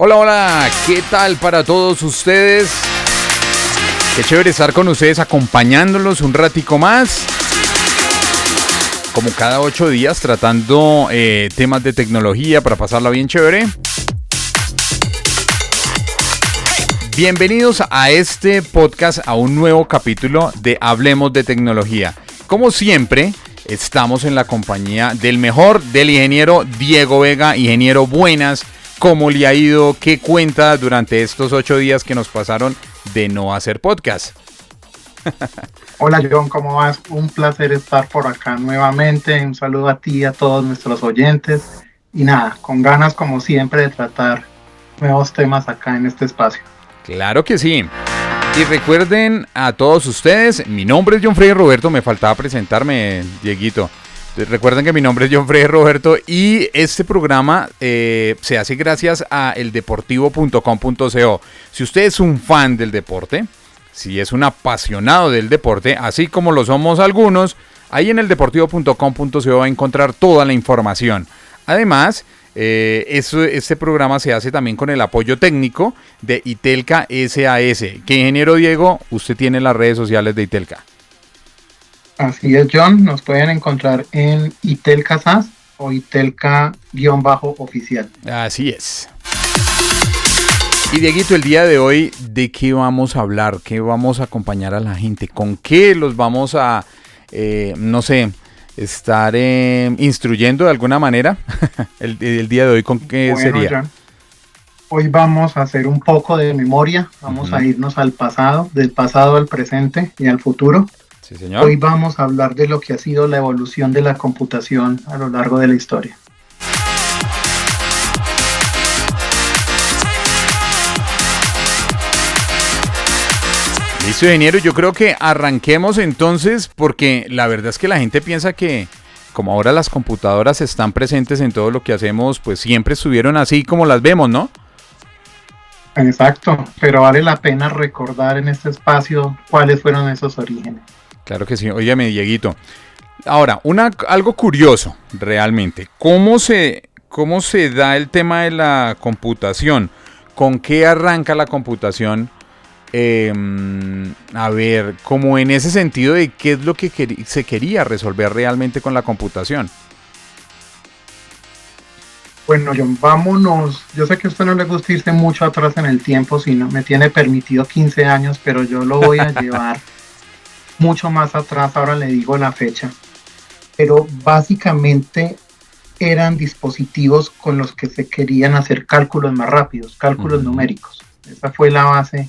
Hola, hola, ¿qué tal para todos ustedes? Qué chévere estar con ustedes acompañándolos un ratico más. Como cada 8 días tratando temas de tecnología para pasarla bien chévere. Bienvenidos a este podcast, a un nuevo capítulo de Hablemos de Tecnología. Como siempre, estamos en la compañía del mejor, del ingeniero Diego Vega. Ingeniero, buenas. ¿Cómo le ha ido? ¿Qué cuenta durante estos 8 días que nos pasaron de no hacer podcast? Hola John, ¿cómo vas? Un placer estar por acá nuevamente. Un saludo a ti y a todos nuestros oyentes. Y nada, con ganas como siempre de tratar nuevos temas acá en este espacio. Claro que sí. Y recuerden a todos ustedes, mi nombre es John Freddy Roberto, me faltaba presentarme, Dieguito. Recuerden que mi nombre es John Freddy Roberto y este programa se hace gracias a eldeportivo.com.co. Si usted es un fan del deporte, si es un apasionado del deporte, así como lo somos algunos, ahí en eldeportivo.com.co va a encontrar toda la información. Además, este programa se hace también con el apoyo técnico de Itelca SAS. Que ingeniero Diego, usted tiene las redes sociales de Itelca. Así es, John, nos pueden encontrar en Itelca SAS o Itelca-oficial. Así es. Y Dieguito, el día de hoy, ¿de qué vamos a hablar? ¿Qué vamos a acompañar a la gente? ¿Con qué los vamos a, estar instruyendo de alguna manera? el día de hoy, ¿con qué sería? John, hoy vamos a hacer un poco de memoria. Vamos a irnos al pasado, del pasado al presente y al futuro. Sí, señor. Hoy vamos a hablar de lo que ha sido la evolución de la computación a lo largo de la historia. Listo, ingeniero, yo creo que arranquemos entonces, porque la verdad es que la gente piensa que como ahora las computadoras están presentes en todo lo que hacemos, pues siempre estuvieron así como las vemos, ¿no? Exacto, pero vale la pena recordar en este espacio cuáles fueron esos orígenes. Claro que sí, óyeme, Dieguito. Ahora, algo curioso realmente, ¿cómo se da el tema de la computación? ¿Con qué arranca la computación? A ver, como en ese sentido de qué es lo que se quería resolver realmente con la computación. Bueno, John, vámonos. Yo sé que a usted no le gusta irse mucho atrás en el tiempo, si no me tiene permitido 15 años, pero yo lo voy a llevar mucho más atrás, ahora le digo la fecha. Pero básicamente eran dispositivos con los que se querían hacer cálculos más rápidos, cálculos numéricos. Esa fue la base.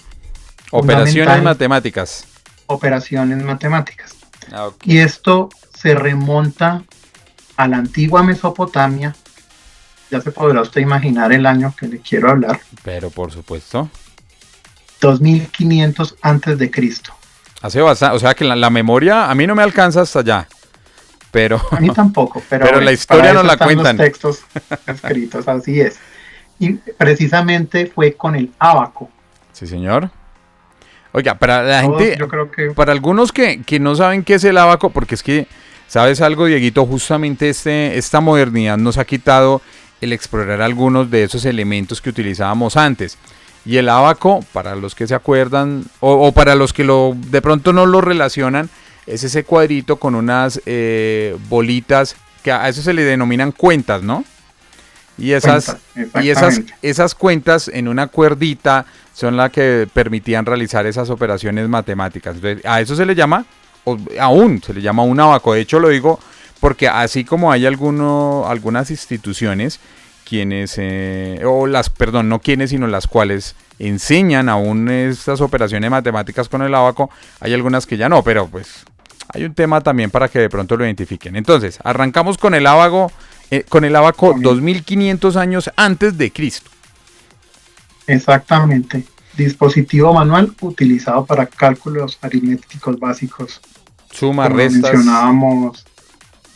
Operaciones matemáticas. Operaciones matemáticas. Okay. Y esto se remonta a la antigua Mesopotamia. Ya se podrá usted imaginar el año que le quiero hablar. Pero por supuesto. 2500 antes de Cristo. Hace bastante, o sea que la memoria a mí no me alcanza hasta allá. Pero a mí tampoco, pero bueno, la historia nos la cuentan. Los textos escritos, así es. Y precisamente fue con el ábaco. Sí, señor. Oiga, para la gente, yo creo que... para algunos que no saben qué es el ábaco, porque es que, ¿sabes algo, Dieguito? Justamente esta modernidad nos ha quitado el explorar algunos de esos elementos que utilizábamos antes. Y el ábaco, para los que se acuerdan, o para los que de pronto no lo relacionan, es ese cuadrito con unas bolitas, que a eso se le denominan cuentas, ¿no? Y esas cuentas en una cuerdita son las que permitían realizar esas operaciones matemáticas. Entonces, a eso se le llama, aún se le llama un ábaco. De hecho, lo digo porque así como hay algunas instituciones quienes, no las cuales enseñan aún estas operaciones matemáticas con el ábaco, hay algunas que ya no, pero pues hay un tema también para que de pronto lo identifiquen. Entonces, arrancamos con el ábaco 2500 años antes de Cristo. Exactamente. Dispositivo manual utilizado para cálculos aritméticos básicos. Sumas, restas. Mencionábamos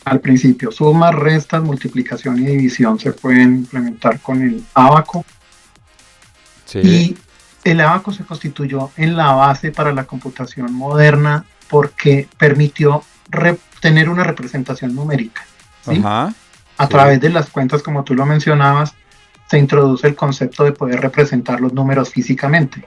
al principio, sumas, restas, multiplicación y división se pueden implementar con el ábaco. Sí. Y el ábaco se constituyó en la base para la computación moderna porque permitió tener una representación numérica, ¿sí? Ajá. A través de las cuentas, como tú lo mencionabas, se introduce el concepto de poder representar los números físicamente.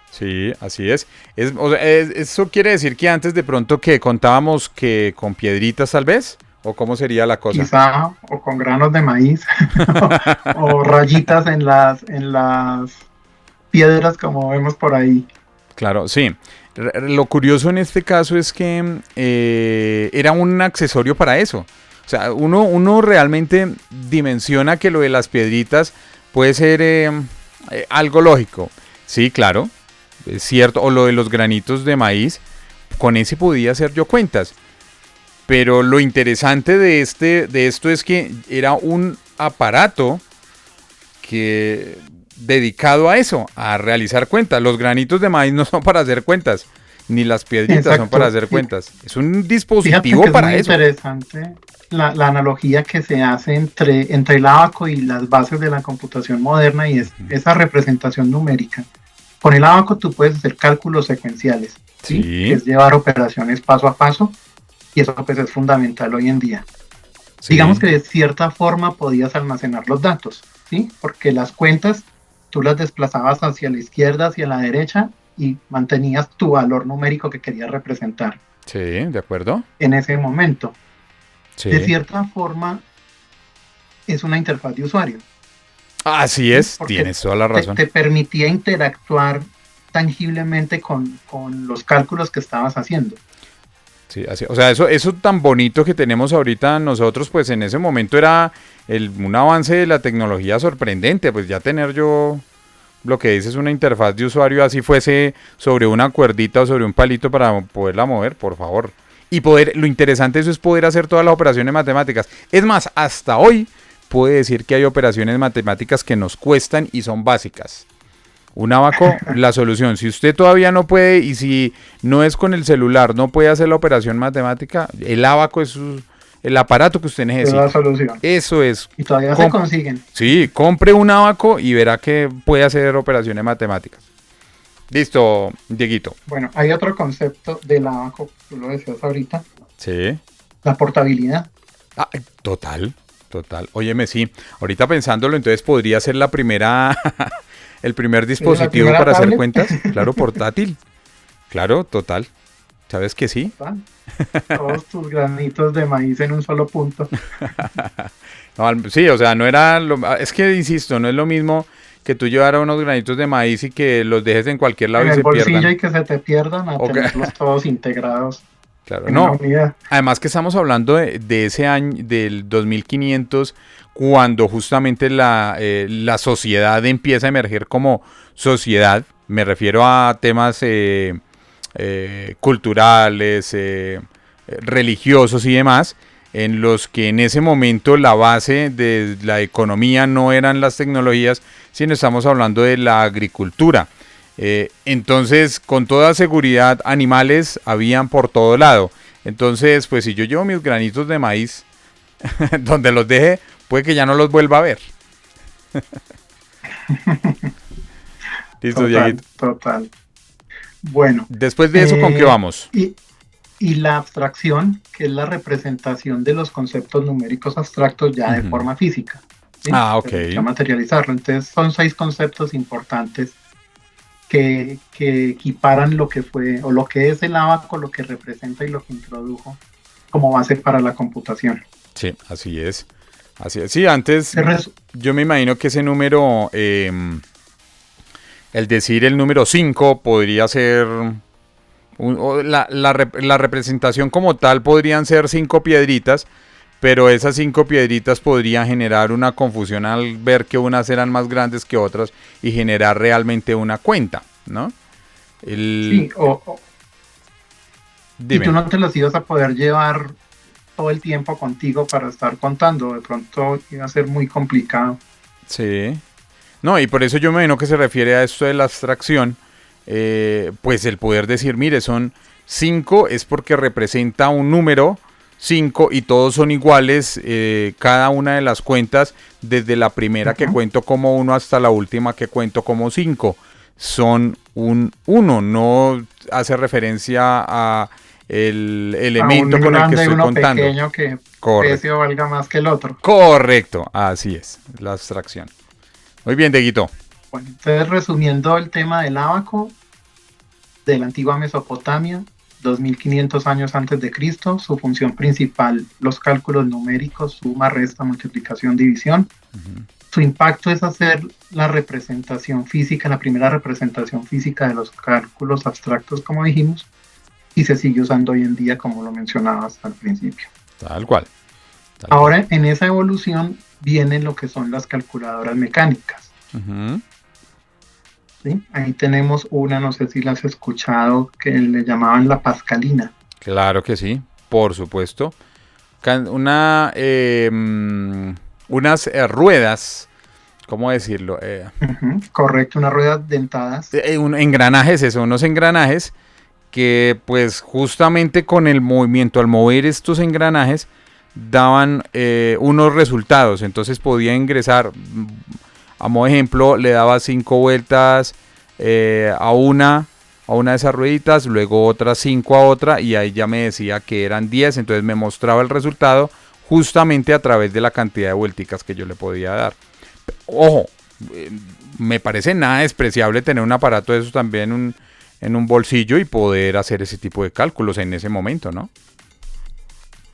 Sí, así es. Eso quiere decir que antes de pronto que contábamos que con piedritas tal vez, o cómo sería la cosa. Quizá, o con granos de maíz, o rayitas en las piedras como vemos por ahí. Claro, sí. Lo curioso en este caso es que era un accesorio para eso. O sea, uno realmente dimensiona que lo de las piedritas puede ser algo lógico. Sí, claro, es cierto. O lo de los granitos de maíz, con ese podía hacer yo cuentas. Pero lo interesante de esto es que era un aparato que dedicado a eso, a realizar cuentas. Los granitos de maíz no son para hacer cuentas, ni las piedritas Exacto, son para hacer sí. cuentas. Es un Fíjate dispositivo que es para muy eso. interesante la analogía que se hace entre el ábaco y las bases de la computación moderna, y es esa representación numérica. Con el ábaco tú puedes hacer cálculos secuenciales, ¿sí? Sí. Que es llevar operaciones paso a paso, y eso pues es fundamental hoy en día. Sí. Digamos que de cierta forma podías almacenar los datos, ¿sí? Porque las cuentas tú las desplazabas hacia la izquierda, hacia la derecha, y mantenías tu valor numérico que querías representar. Sí, de acuerdo. En ese momento. Sí. De cierta forma, es una interfaz de usuario. Así es, Porque tienes toda la razón. te permitía interactuar tangiblemente con los cálculos que estabas haciendo. Sí, así, o sea, eso tan bonito que tenemos ahorita nosotros, pues en ese momento era un avance de la tecnología sorprendente. Pues ya tener yo lo que dices, una interfaz de usuario, así fuese sobre una cuerdita o sobre un palito para poderla mover, por favor. Y lo interesante de eso es poder hacer todas las operaciones matemáticas. Es más, hasta hoy puede decir que hay operaciones matemáticas que nos cuestan y son básicas. Un abaco, la solución. Si usted todavía no puede, y si no es con el celular, no puede hacer la operación matemática, el abaco es el aparato que usted necesita. Es la solución. Eso es. Y todavía se consiguen. Sí, compre un abaco y verá que puede hacer operaciones matemáticas. Listo, Dieguito. Bueno, hay otro concepto del abaco, tú lo decías ahorita. Sí. La portabilidad. Ah, total. Óyeme, sí. Ahorita pensándolo, entonces podría ser la primera, el primer dispositivo para tablet. hacer cuentas. Claro, portátil. Claro, total. ¿Sabes que sí? Todos tus granitos de maíz en un solo punto. No, sí, o sea, no era es que insisto, no es lo mismo que tú llevaras unos granitos de maíz y que los dejes en cualquier lado en y se pierdan. En el bolsillo y que se te pierdan, a tenerlos todos integrados. Claro, no. Además que estamos hablando de ese año, del 2500, cuando justamente la sociedad empieza a emerger como sociedad. Me refiero a temas culturales, religiosos y demás, en los que en ese momento la base de la economía no eran las tecnologías, sino estamos hablando de la agricultura. Entonces, con toda seguridad, animales habían por todo lado. Entonces, pues si yo llevo mis granitos de maíz, donde los deje, puede que ya no los vuelva a ver. Listo, Dieguito. Total. Bueno. Después de eso, ¿con qué vamos? Y la abstracción, que es la representación de los conceptos numéricos abstractos ya de forma física. ¿Sí? Ok. Ya materializarlo. Entonces, son 6 conceptos importantes que equiparan lo que fue o lo que es el abaco, lo que representa y lo que introdujo como base para la computación. Sí, así es. Sí, antes yo me imagino que ese número, el decir el número 5 podría ser, la representación como tal podrían ser 5 piedritas, pero esas 5 piedritas podrían generar una confusión al ver que unas eran más grandes que otras y generar realmente una cuenta, ¿no? Sí, y tú no te las ibas a poder llevar todo el tiempo contigo para estar contando, de pronto iba a ser muy complicado. Sí, no, y por eso yo me imagino que se refiere a esto de la abstracción, pues el poder decir, mire, son 5 es porque representa un número 5 y todos son iguales, cada una de las cuentas, desde la primera que cuento como 1 hasta la última que cuento como 5, son un 1, no hace referencia a el elemento con el que estoy contando. Pequeño que pese o valga más que el otro. Correcto, así es, la abstracción. Muy bien, Dieguito. Bueno, entonces resumiendo el tema del ábaco, de la antigua Mesopotamia, 2500 años antes de Cristo, su función principal, los cálculos numéricos, suma, resta, multiplicación, división. Su impacto es hacer la representación física, la primera representación física de los cálculos abstractos, como dijimos, y se sigue usando hoy en día, como lo mencionabas al principio. Tal cual. Ahora, en esa evolución vienen lo que son las calculadoras mecánicas. ¿Sí? Ahí tenemos una, no sé si la has escuchado, que le llamaban la pascalina. Claro que sí, por supuesto. Unas ruedas, ¿cómo decirlo? Correcto, unas ruedas dentadas. Engranajes, unos engranajes que pues justamente con el movimiento, al mover estos engranajes, daban unos resultados. Entonces podía ingresar, a modo de ejemplo, le daba 5 vueltas a una de esas rueditas, luego otras 5 a otra, y ahí ya me decía que eran 10, entonces me mostraba el resultado justamente a través de la cantidad de vuelticas que yo le podía dar. Ojo, me parece nada despreciable tener un aparato de esos también en un bolsillo y poder hacer ese tipo de cálculos en ese momento, ¿no?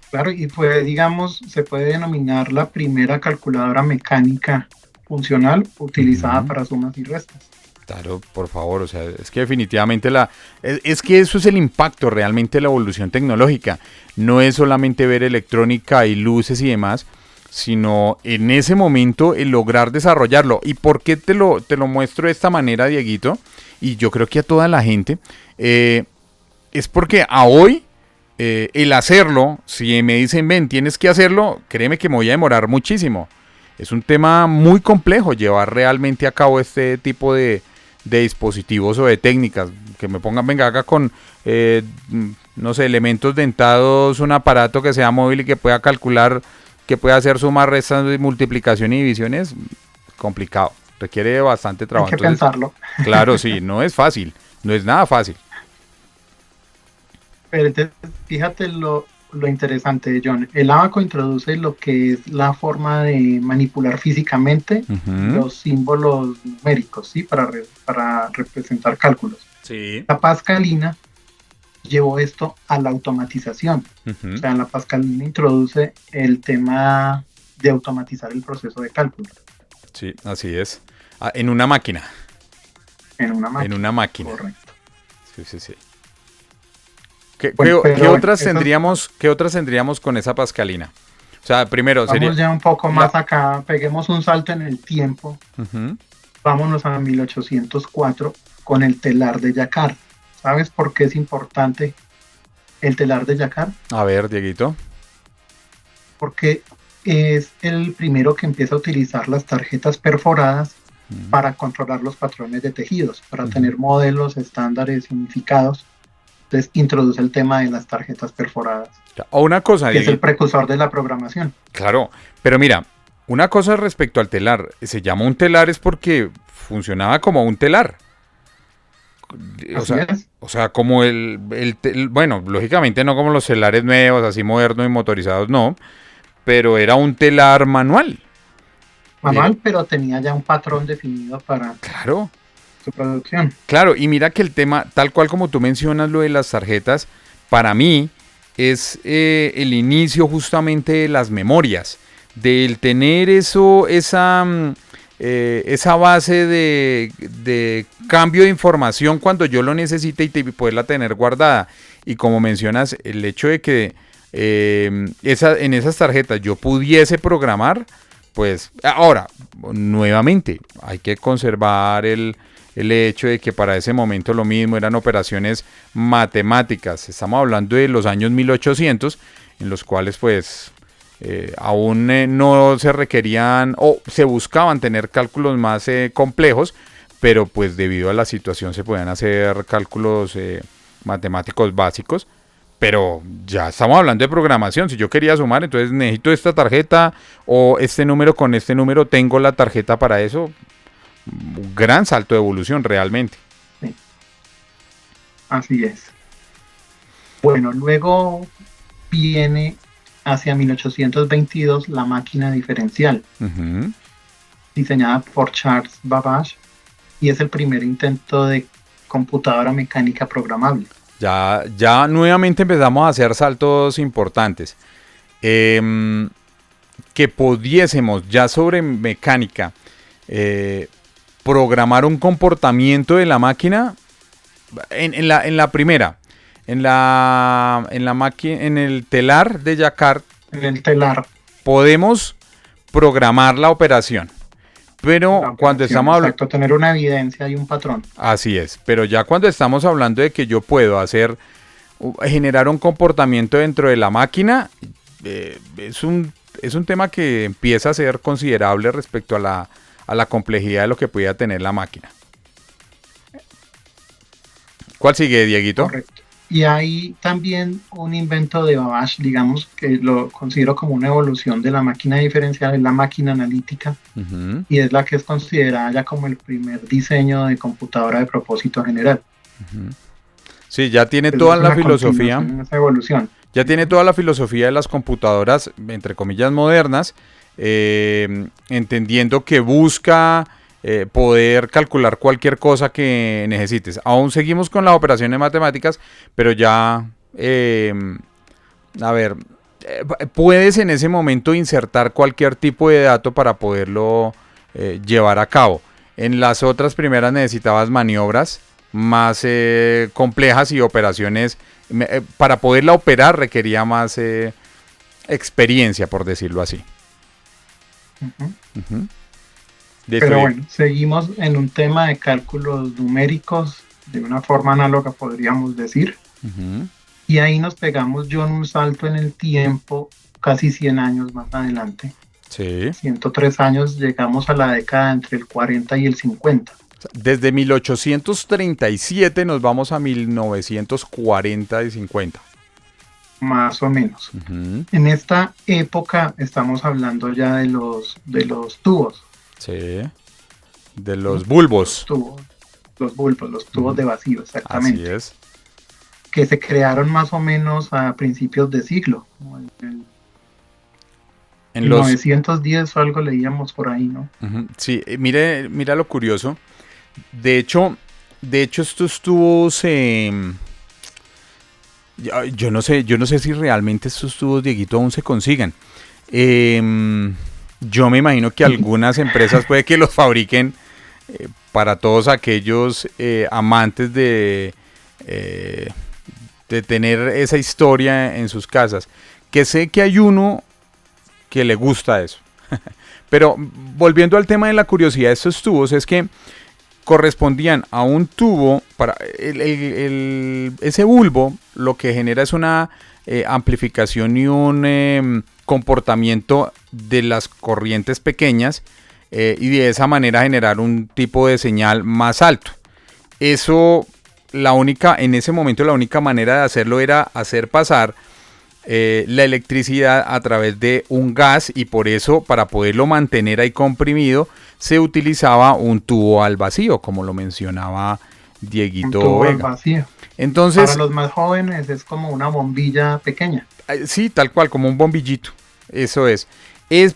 Claro, y pues digamos, se puede denominar la primera calculadora mecánica funcional utilizada para sumas y restas. Claro, por favor, o sea, es que definitivamente es que eso es el impacto realmente de la evolución tecnológica. No es solamente ver electrónica y luces y demás, sino en ese momento el lograr desarrollarlo. ¿Y por qué te lo muestro de esta manera, Dieguito? Y yo creo que a toda la gente, es porque a hoy el hacerlo, si me dicen, ven, tienes que hacerlo, créeme que me voy a demorar muchísimo. Es un tema muy complejo llevar realmente a cabo este tipo de dispositivos o de técnicas. Que me pongan, venga, acá con, no sé, elementos dentados, un aparato que sea móvil y que pueda calcular, que pueda hacer sumas, restas, multiplicación y divisiones, complicado. Requiere bastante trabajo. Hay que pensarlo. Claro, sí, no es fácil, no es nada fácil. Pero entonces, fíjate lo interesante, John. El ábaco introduce lo que es la forma de manipular físicamente los símbolos numéricos, ¿sí? Para representar cálculos. Sí. La pascalina llevó esto a la automatización. O sea, la pascalina introduce el tema de automatizar el proceso de cálculo. Sí, así es. En una máquina. En una máquina. En una máquina. Correcto. Sí. ¿Qué otras tendríamos con esa pascalina? O sea, primero vamos sería... ya un poco más acá, peguemos un salto en el tiempo. Vámonos a 1804 con el telar de Jacquard. ¿Sabes por qué es importante el telar de Jacquard? A ver, Dieguito. Porque es el primero que empieza a utilizar las tarjetas perforadas para controlar los patrones de tejidos, para tener modelos estándares unificados. Entonces introduce el tema de las tarjetas perforadas. O una cosa, que es el precursor de la programación. Claro, pero mira, una cosa respecto al telar, se llama un telar es porque funcionaba como un telar. O sea, como bueno, lógicamente no como los telares nuevos, así modernos y motorizados, no, pero era un telar manual. Pero tenía ya un patrón definido para... Claro. Su producción. Claro, y mira que el tema, tal cual como tú mencionas lo de las tarjetas, para mí es el inicio justamente de las memorias, del tener esa base de cambio de información cuando yo lo necesite y poderla tener guardada. Y como mencionas, el hecho de que en esas tarjetas yo pudiese programar, pues ahora, nuevamente, hay que conservar el hecho de que para ese momento lo mismo eran operaciones matemáticas. Estamos hablando de los años 1800, en los cuales pues aún no se requerían o se buscaban tener cálculos más complejos, pero pues debido a la situación se podían hacer cálculos matemáticos básicos. Pero ya estamos hablando de programación. Si yo quería sumar, entonces necesito esta tarjeta o este número con este número, tengo la tarjeta para eso. Un gran salto de evolución realmente. Sí. Así es. Bueno, luego viene hacia 1822 la máquina diferencial. diseñada por Charles Babbage y es el primer intento de computadora mecánica programable. Ya nuevamente empezamos a hacer saltos importantes. Que pudiésemos ya sobre mecánica programar un comportamiento de la máquina en la primera, en el telar de Jacquard. En el telar. Podemos programar la operación. Pero cuando estamos hablando... Exacto, tener una evidencia y un patrón. Así es, pero ya cuando estamos hablando de que yo puedo generar un comportamiento dentro de la máquina, es un tema que empieza a ser considerable respecto a la complejidad de lo que pudiera tener la máquina. ¿Cuál sigue, Dieguito? Correcto. Y hay también un invento de Babbage, digamos, que lo considero como una evolución de la máquina diferencial, es la máquina analítica, y es la que es considerada ya como el primer diseño de computadora de propósito general. Sí, ya tiene toda la filosofía. Esa evolución. Ya tiene toda la filosofía de las computadoras, entre comillas, modernas, entendiendo que busca poder calcular cualquier cosa que necesites. Aún seguimos con las operaciones matemáticas, pero ya, puedes en ese momento insertar cualquier tipo de dato para poderlo llevar a cabo. En las otras primeras necesitabas maniobras más complejas y operaciones. Para poderla operar requería más experiencia, por decirlo así. Pero bueno, seguimos en un tema de cálculos numéricos de una forma análoga, podríamos decir. Y ahí nos pegamos yo en un salto en el tiempo, casi 100 años más adelante. Sí. 103 años, llegamos a la década entre el 40 y el 50. Desde 1837 nos vamos a 1940 y 50. Más o menos. En esta época estamos hablando ya de los tubos. Sí. De los bulbos. Los bulbos, los tubos de vacío, exactamente. Así es. Que se crearon más o menos a principios de siglo. En los 910 o algo leíamos por ahí, ¿no? Sí, mira lo curioso. De hecho estos tubos, yo no sé si realmente estos tubos, Dieguito, aún se consigan. Yo me imagino que algunas empresas puede que los fabriquen para todos aquellos amantes de tener esa historia en sus casas. Que sé que hay uno que le gusta eso. Pero volviendo al tema de la curiosidad de estos tubos, es que correspondían a un tubo, para ese bulbo lo que genera es una amplificación y un comportamiento de las corrientes pequeñas y de esa manera generar un tipo de señal más alto. Eso, en ese momento la única manera de hacerlo era hacer pasar la electricidad a través de un gas, y por eso, para poderlo mantener ahí comprimido, se utilizaba un tubo al vacío, como lo mencionaba Dieguito un tubo Vega. Al vacío. Entonces, para los más jóvenes es como una bombilla pequeña. Sí, tal cual, como un bombillito. Eso es.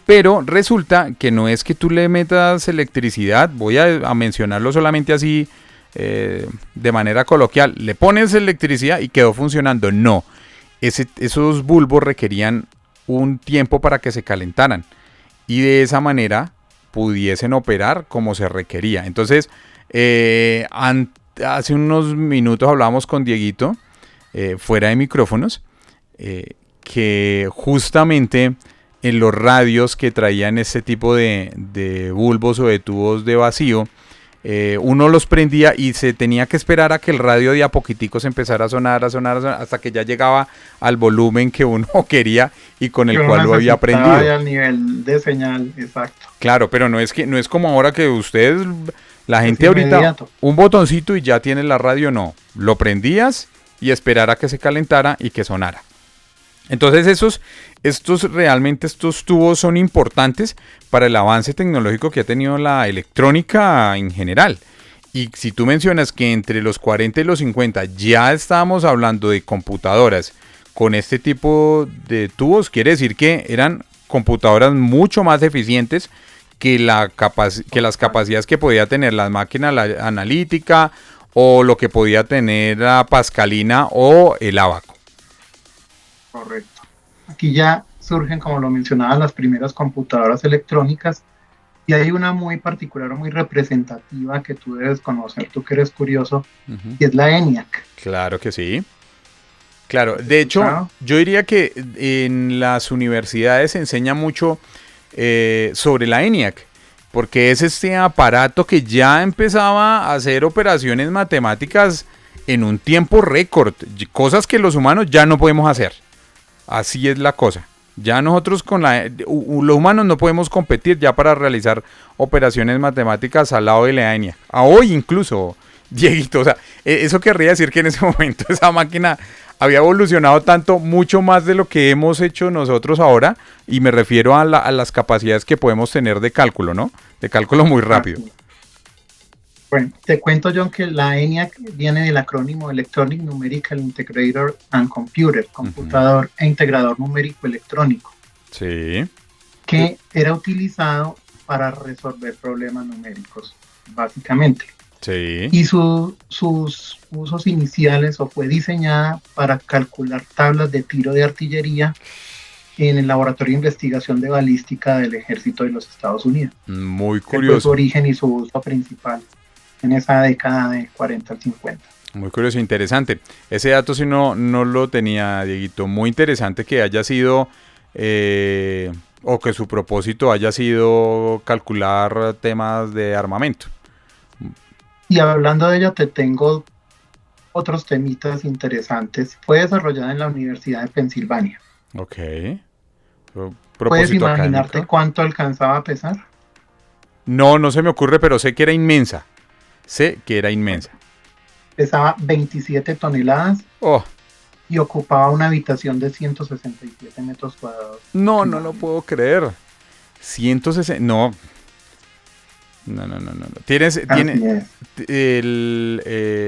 Pero resulta que no es que tú le metas electricidad, voy a mencionarlo solamente así de manera coloquial, le pones electricidad y quedó funcionando. No. Esos bulbos requerían un tiempo para que se calentaran y de esa manera pudiesen operar como se requería. Entonces, hace unos minutos hablábamos con Dieguito, fuera de micrófonos, que justamente en los radios que traían este tipo de bulbos o de tubos de vacío, uno los prendía y se tenía que esperar a que el radio de a poquitico se empezara a sonar, hasta que ya llegaba al volumen que uno quería y con el cual lo había prendido. Al nivel de señal, exacto. Claro, pero no es como ahora que ustedes, la gente ahorita, un botoncito y ya tienes la radio. No, lo prendías y esperar a que se calentara y que sonara. Entonces estos tubos son importantes para el avance tecnológico que ha tenido la electrónica en general. Y si tú mencionas que entre los 40 y los 50 ya estábamos hablando de computadoras con este tipo de tubos, quiere decir que eran computadoras mucho más eficientes que las capacidades que podía tener la máquina analítica o lo que podía tener la Pascalina o el Abaco. Correcto. Aquí ya surgen, como lo mencionaba, las primeras computadoras electrónicas, y hay una muy particular o muy representativa que tú debes conocer, tú que eres curioso, y es la ENIAC. Claro que sí. Claro, de hecho, yo diría que en las universidades se enseña mucho sobre la ENIAC, porque es este aparato que ya empezaba a hacer operaciones matemáticas en un tiempo récord, cosas que los humanos ya no podemos hacer. Así es la cosa. Ya nosotros los humanos no podemos competir ya para realizar operaciones matemáticas al lado de la ENIAC. A hoy incluso, Dieguito, o sea, eso querría decir que en ese momento esa máquina había evolucionado tanto, mucho más de lo que hemos hecho nosotros ahora, y me refiero a las capacidades que podemos tener de cálculo, ¿no? De cálculo muy rápido. Bueno, te cuento, John, que la ENIAC viene del acrónimo Electronic Numerical Integrator and Computer, computador e integrador numérico electrónico. Sí. Que era utilizado para resolver problemas numéricos, básicamente. Sí. Y sus usos iniciales, o fue diseñada para calcular tablas de tiro de artillería en el Laboratorio de Investigación de Balística del Ejército de los Estados Unidos. Muy curioso. Fue su origen y su uso principal en esa década de 40 al 50. Muy curioso, interesante. Ese dato sí no lo tenía, Dieguito. Muy interesante que haya sido, o que su propósito haya sido calcular temas de armamento. Y hablando de ella, te tengo otros temitas interesantes. Fue desarrollada en la Universidad de Pensilvania. Ok. ¿Puedes imaginarte académico? ¿Cuánto alcanzaba a pesar? No se me ocurre, pero sé que era inmensa. Pesaba 27 toneladas y ocupaba una habitación de 167 metros cuadrados. No lo puedo creer. 160, no. Tiene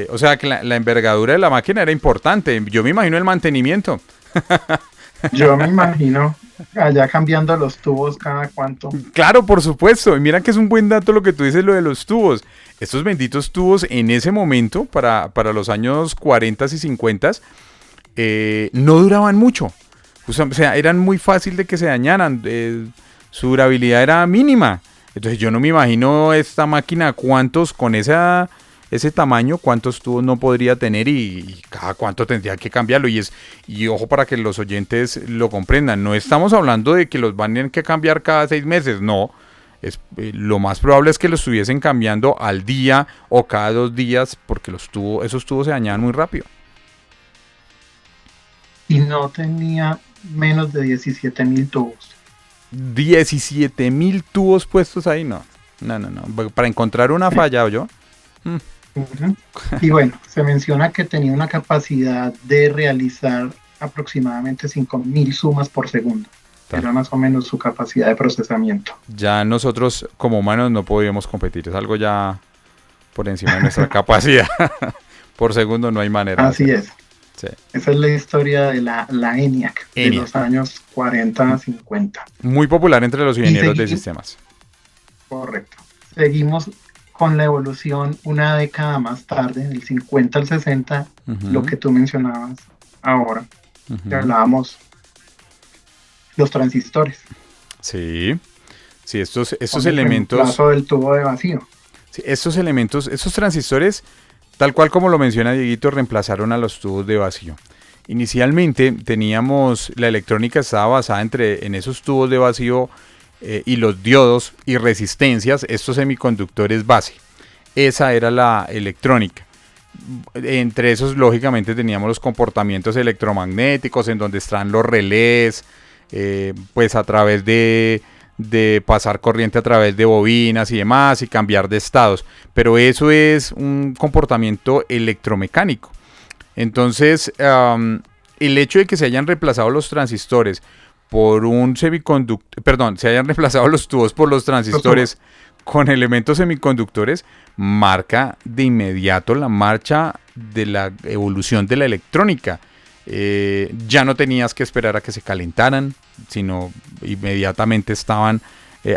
o sea que la envergadura de la máquina era importante. Yo me imagino el mantenimiento. Yo me imagino allá cambiando los tubos cada cuánto. Claro, por supuesto. Y mira que es un buen dato lo que tú dices, lo de los tubos. Estos benditos tubos en ese momento, para los años 40 y 50, no duraban mucho. O sea, eran muy fácil de que se dañaran. Su durabilidad era mínima. Entonces yo no me imagino esta máquina cuántos, con ese tamaño, cuántos tubos no podría tener y cada cuánto tendría que cambiarlo. Y ojo, para que los oyentes lo comprendan, no estamos hablando de que los van a tener que cambiar cada 6 meses, no. Lo más probable es que los estuviesen cambiando al día o cada 2 días, porque esos tubos se dañaban muy rápido. Y no tenía menos de 17,000 tubos. 17,000 tubos puestos ahí, no. Para encontrar una falla, yo. Y bueno, se menciona que tenía una capacidad de realizar aproximadamente 5,000 sumas por segundo. Era más o menos su capacidad de procesamiento. Ya nosotros como humanos no podíamos competir, es algo ya por encima de nuestra capacidad. Por segundo no hay manera. Así es. Sí. Esa es la historia de la ENIAC de los años 40 a 50. Muy popular entre los ingenieros de sistemas. Correcto. Seguimos con la evolución una década más tarde, del 50 al 60, lo que tú mencionabas ahora, que hablábamos, los transistores. Sí, estos elementos... El reemplazo del tubo de vacío. Sí, estos transistores, tal cual como lo menciona Dieguito, reemplazaron a los tubos de vacío. Inicialmente la electrónica estaba basada en esos tubos de vacío y los diodos y resistencias, estos semiconductores base. Esa era la electrónica. Entre esos, lógicamente, teníamos los comportamientos electromagnéticos, en donde están los relés, pues a través de pasar corriente a través de bobinas y demás, y cambiar de estados. Pero eso es un comportamiento electromecánico. Entonces, el hecho de que se hayan reemplazado los transistores por un semiconductor, se hayan reemplazado los tubos por los transistores con elementos semiconductores, marca de inmediato la marcha de la evolución de la electrónica. Ya no tenías que esperar a que se calentaran, sino inmediatamente estaban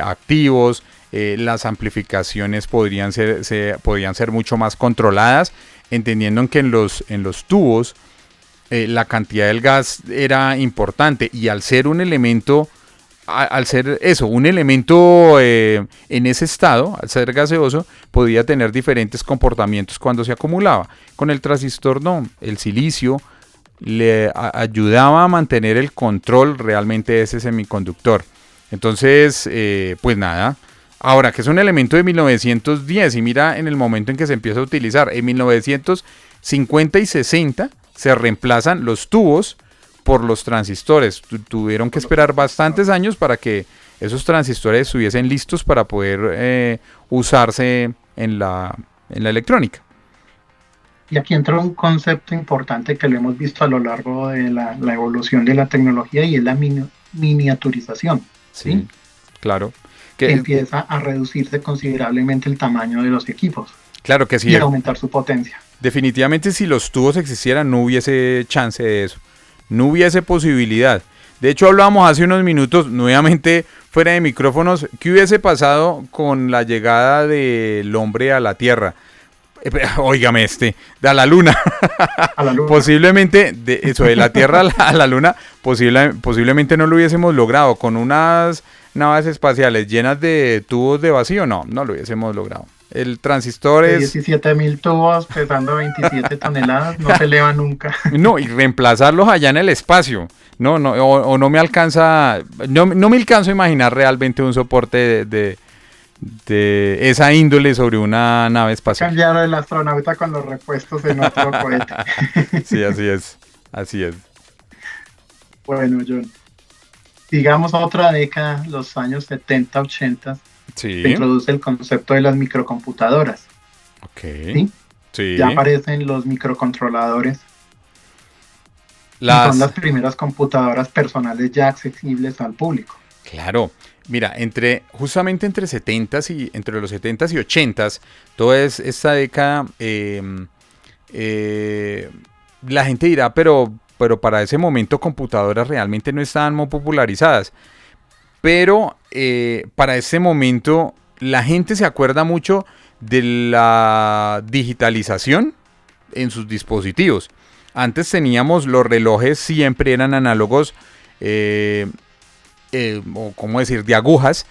activos. las amplificaciones podrían ser mucho más controladas, entendiendo que en los tubos la cantidad del gas era importante, y al ser un elemento, un elemento en ese estado, al ser gaseoso, podía tener diferentes comportamientos cuando se acumulaba. Con el transistor no, el silicio le ayudaba a mantener el control realmente de ese semiconductor. Entonces, pues nada. Ahora, que es un elemento de 1910, y mira en el momento en que se empieza a utilizar, en 1950 y 60 se reemplazan los tubos por los transistores. Tuvieron que esperar bastantes años para que esos transistores estuviesen listos para poder usarse en la electrónica. Y aquí entra un concepto importante que lo hemos visto a lo largo de la evolución de la tecnología, y es la miniaturización. Sí, claro. Que empieza a reducirse considerablemente el tamaño de los equipos. Claro que sí. Y aumentar su potencia. Definitivamente, si los tubos existieran, no hubiese chance de eso. No hubiese posibilidad. De hecho, hablábamos hace unos minutos, nuevamente fuera de micrófonos, ¿qué hubiese pasado con la llegada del hombre a la Tierra? Óigame, a la Luna. A la Luna. Posiblemente, de la Tierra a la Luna, posiblemente no lo hubiésemos logrado. Con unas naves espaciales llenas de tubos de vacío, no lo hubiésemos logrado. El transistor es... 17.000 tubos pesando 27 toneladas, no se eleva nunca. No, y reemplazarlos allá en el espacio. No me alcanza... No me alcanzo a imaginar realmente un soporte de esa índole sobre una nave espacial. Cambiar el astronauta con los repuestos en otro cohete. Sí, así es. Bueno, John, digamos otra década, los años 70, 80, sí. Se introduce el concepto de las microcomputadoras. Ok. ¿Sí? Ya aparecen los microcontroladores. Son las primeras computadoras personales ya accesibles al público. Claro. Mira, justamente entre los 70s y 80s, toda esta década, la gente dirá, pero para ese momento computadoras realmente no estaban muy popularizadas. Pero para ese momento la gente se acuerda mucho de la digitalización en sus dispositivos. Antes teníamos los relojes, siempre eran análogos, o cómo decir, de agujas.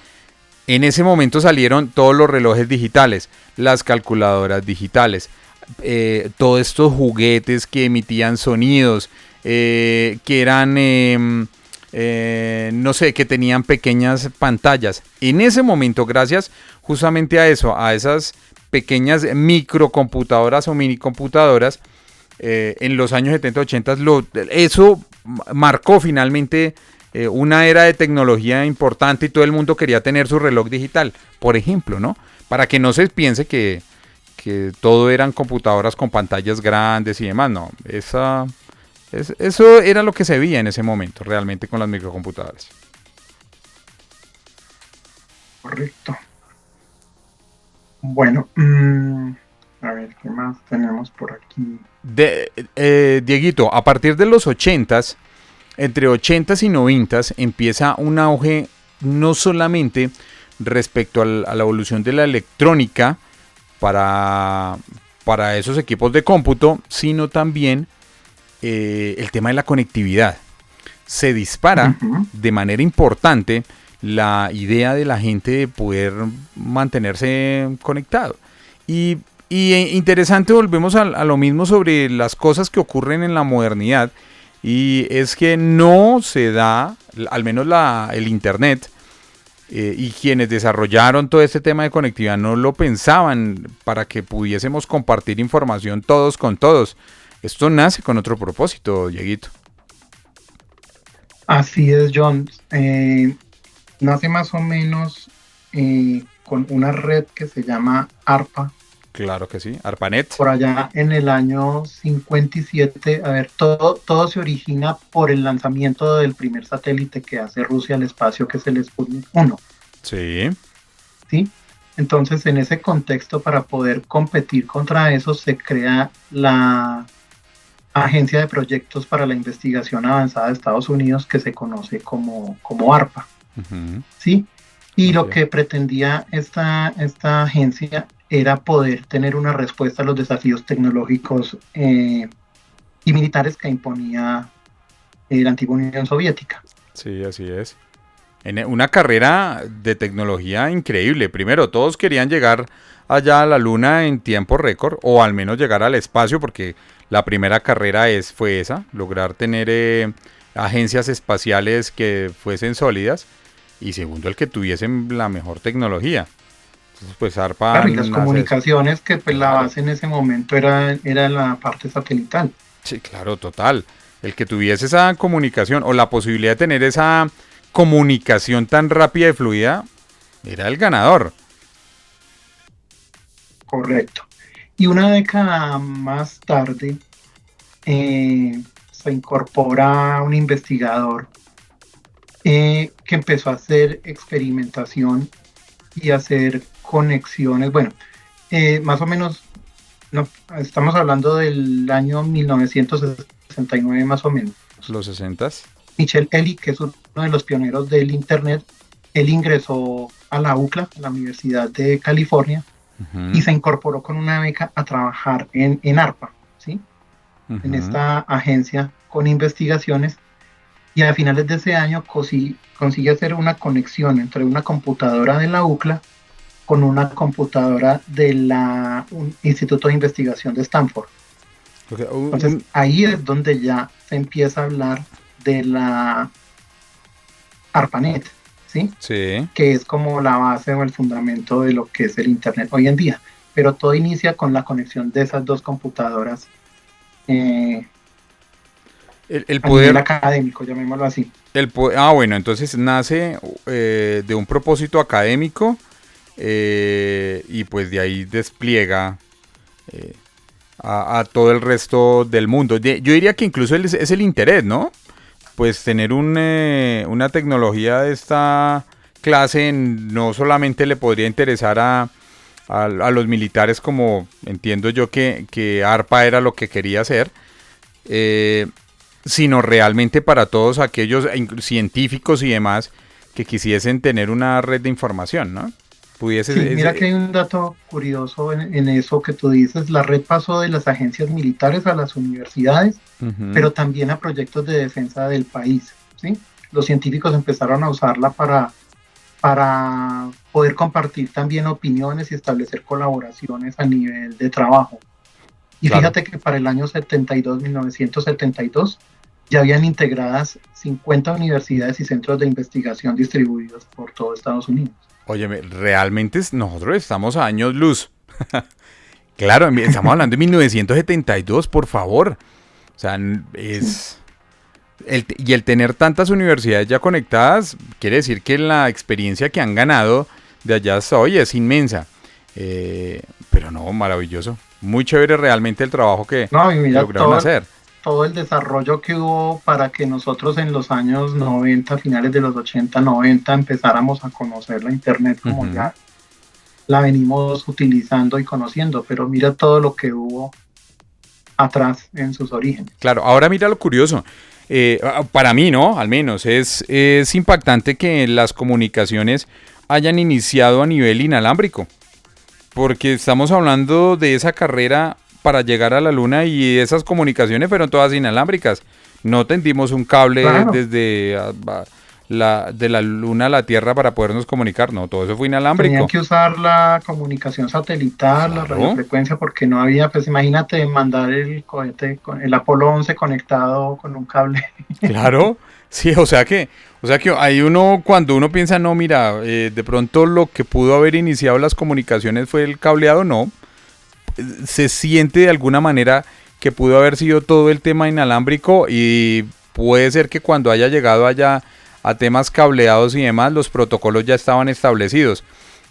En ese momento salieron todos los relojes digitales, las calculadoras digitales, todos estos juguetes que emitían sonidos, que eran, que tenían pequeñas pantallas. En ese momento, gracias justamente a eso, a esas pequeñas microcomputadoras o minicomputadoras, en los años 70-80, eso marcó finalmente una era de tecnología importante, y todo el mundo quería tener su reloj digital, por ejemplo, ¿no? Para que no se piense que todo eran computadoras con pantallas grandes y demás, no. Eso era lo que se veía en ese momento, realmente, con las microcomputadoras. Correcto. Bueno, a ver, ¿qué más tenemos por aquí? Dieguito, a partir de los 80s, entre 80s y 90s, empieza un auge no solamente respecto a la evolución de la electrónica para esos equipos de cómputo, sino también el tema de la conectividad. Se dispara de manera importante la idea de la gente de poder mantenerse conectado. Y interesante, volvemos a lo mismo sobre las cosas que ocurren en la modernidad, y es que no se da, al menos el internet, y quienes desarrollaron todo este tema de conectividad no lo pensaban para que pudiésemos compartir información todos con todos. Esto nace con otro propósito, Dieguito. Así es, John. Nace más o menos con una red que se llama ARPA. Claro que sí, ARPANET. Por allá en el año 57, a ver, todo se origina por el lanzamiento del primer satélite que hace Rusia al espacio, que es el Sputnik 1. Sí. ¿Sí? Entonces, en ese contexto, para poder competir contra eso, se crea la Agencia de Proyectos para la Investigación Avanzada de Estados Unidos, que se conoce como ARPA. Uh-huh. ¿Sí? Y Ok. lo que pretendía esta agencia era poder tener una respuesta a los desafíos tecnológicos y militares que imponía la antigua Unión Soviética. Sí, así es. Una carrera de tecnología increíble. Primero, todos querían llegar allá a la luna en tiempo récord, o al menos llegar al espacio, porque la primera carrera fue esa, lograr tener agencias espaciales que fuesen sólidas, y segundo, el que tuviesen la mejor tecnología. Entonces, pues ARPA Claro, y las nace eso. comunicaciones, que pues la Claro. base en ese momento era la parte satelital. Sí, claro, total. El que tuviese esa comunicación o la posibilidad de tener esa comunicación tan rápida y fluida era el ganador. Correcto. Y una década más tarde se incorpora un investigador que empezó a hacer experimentación y hacer conexiones. Bueno, más o menos, no, estamos hablando del año 1969 más o menos. Los 60. Michel Elie, que es uno de los pioneros del Internet, él ingresó a la UCLA, a la Universidad de California, y Uh-huh, se incorporó con una beca a trabajar en ARPA, ¿sí? En uh-huh. esta agencia con investigaciones, y a finales de ese año consigue hacer una conexión entre una computadora de la UCLA con una computadora del Instituto de Investigación de Stanford. Okay, Entonces ahí es donde ya se empieza a hablar de la ARPANET, ¿sí? sí. Que es como la base o el fundamento de lo que es el Internet hoy en día. Pero todo inicia con la conexión de esas dos computadoras eh, El a nivel poder, académico, llamémoslo así. bueno, entonces nace de un propósito académico, y pues de ahí despliega eh, a todo el resto del mundo. Yo diría que incluso es el interés, ¿no? Pues tener una tecnología de esta clase no solamente le podría interesar a los militares, como entiendo yo que ARPA era lo que quería hacer, eh, sino realmente para todos aquellos científicos y demás que quisiesen tener una red de información, ¿no? Sí, Pudiese... mira que hay un dato curioso en eso que tú dices. La red pasó de las agencias militares a las universidades, Ujú, pero también a proyectos de defensa del país, ¿sí? Los científicos empezaron a usarla para poder compartir también opiniones y establecer colaboraciones a nivel de trabajo. Y claro. fíjate que para el año 72, 1972, ya habían integradas 50 universidades y centros de investigación distribuidos por todo Estados Unidos. Óyeme, realmente nosotros estamos a años luz. Claro, estamos hablando de 1972, por favor. O sea, Sí, y el tener tantas universidades ya conectadas quiere decir que la experiencia que han ganado de allá hasta hoy es inmensa. Pero no, maravilloso. Muy chévere realmente el trabajo no, y que mira lograron hacer. todo el desarrollo que hubo para que nosotros en los años 90, finales de los 80, 90, empezáramos a conocer la Internet como Ujú. ya la venimos utilizando y conociendo, pero mira todo lo que hubo atrás en sus orígenes. Claro, ahora mira lo curioso. Para mí, ¿no? Al menos es impactante que las comunicaciones hayan iniciado a nivel inalámbrico. Porque estamos hablando de esa carrera para llegar a la luna y esas comunicaciones fueron todas inalámbricas. No tendimos un cable Claro, desde de la luna a la tierra para podernos comunicar. No, todo eso fue tenían inalámbrico. que usar la comunicación satelital, la Claro, radiofrecuencia, porque no había, pues imagínate mandar el cohete con el Apolo 11 conectado con un cable. claro. Sí, o sea que hay uno, cuando uno piensa, no, mira, de pronto lo que pudo haber iniciado las comunicaciones fue el cableado, no. Se siente de alguna manera que pudo haber sido todo el tema inalámbrico, y puede ser que cuando haya llegado allá a temas cableados y demás, los protocolos ya estaban establecidos.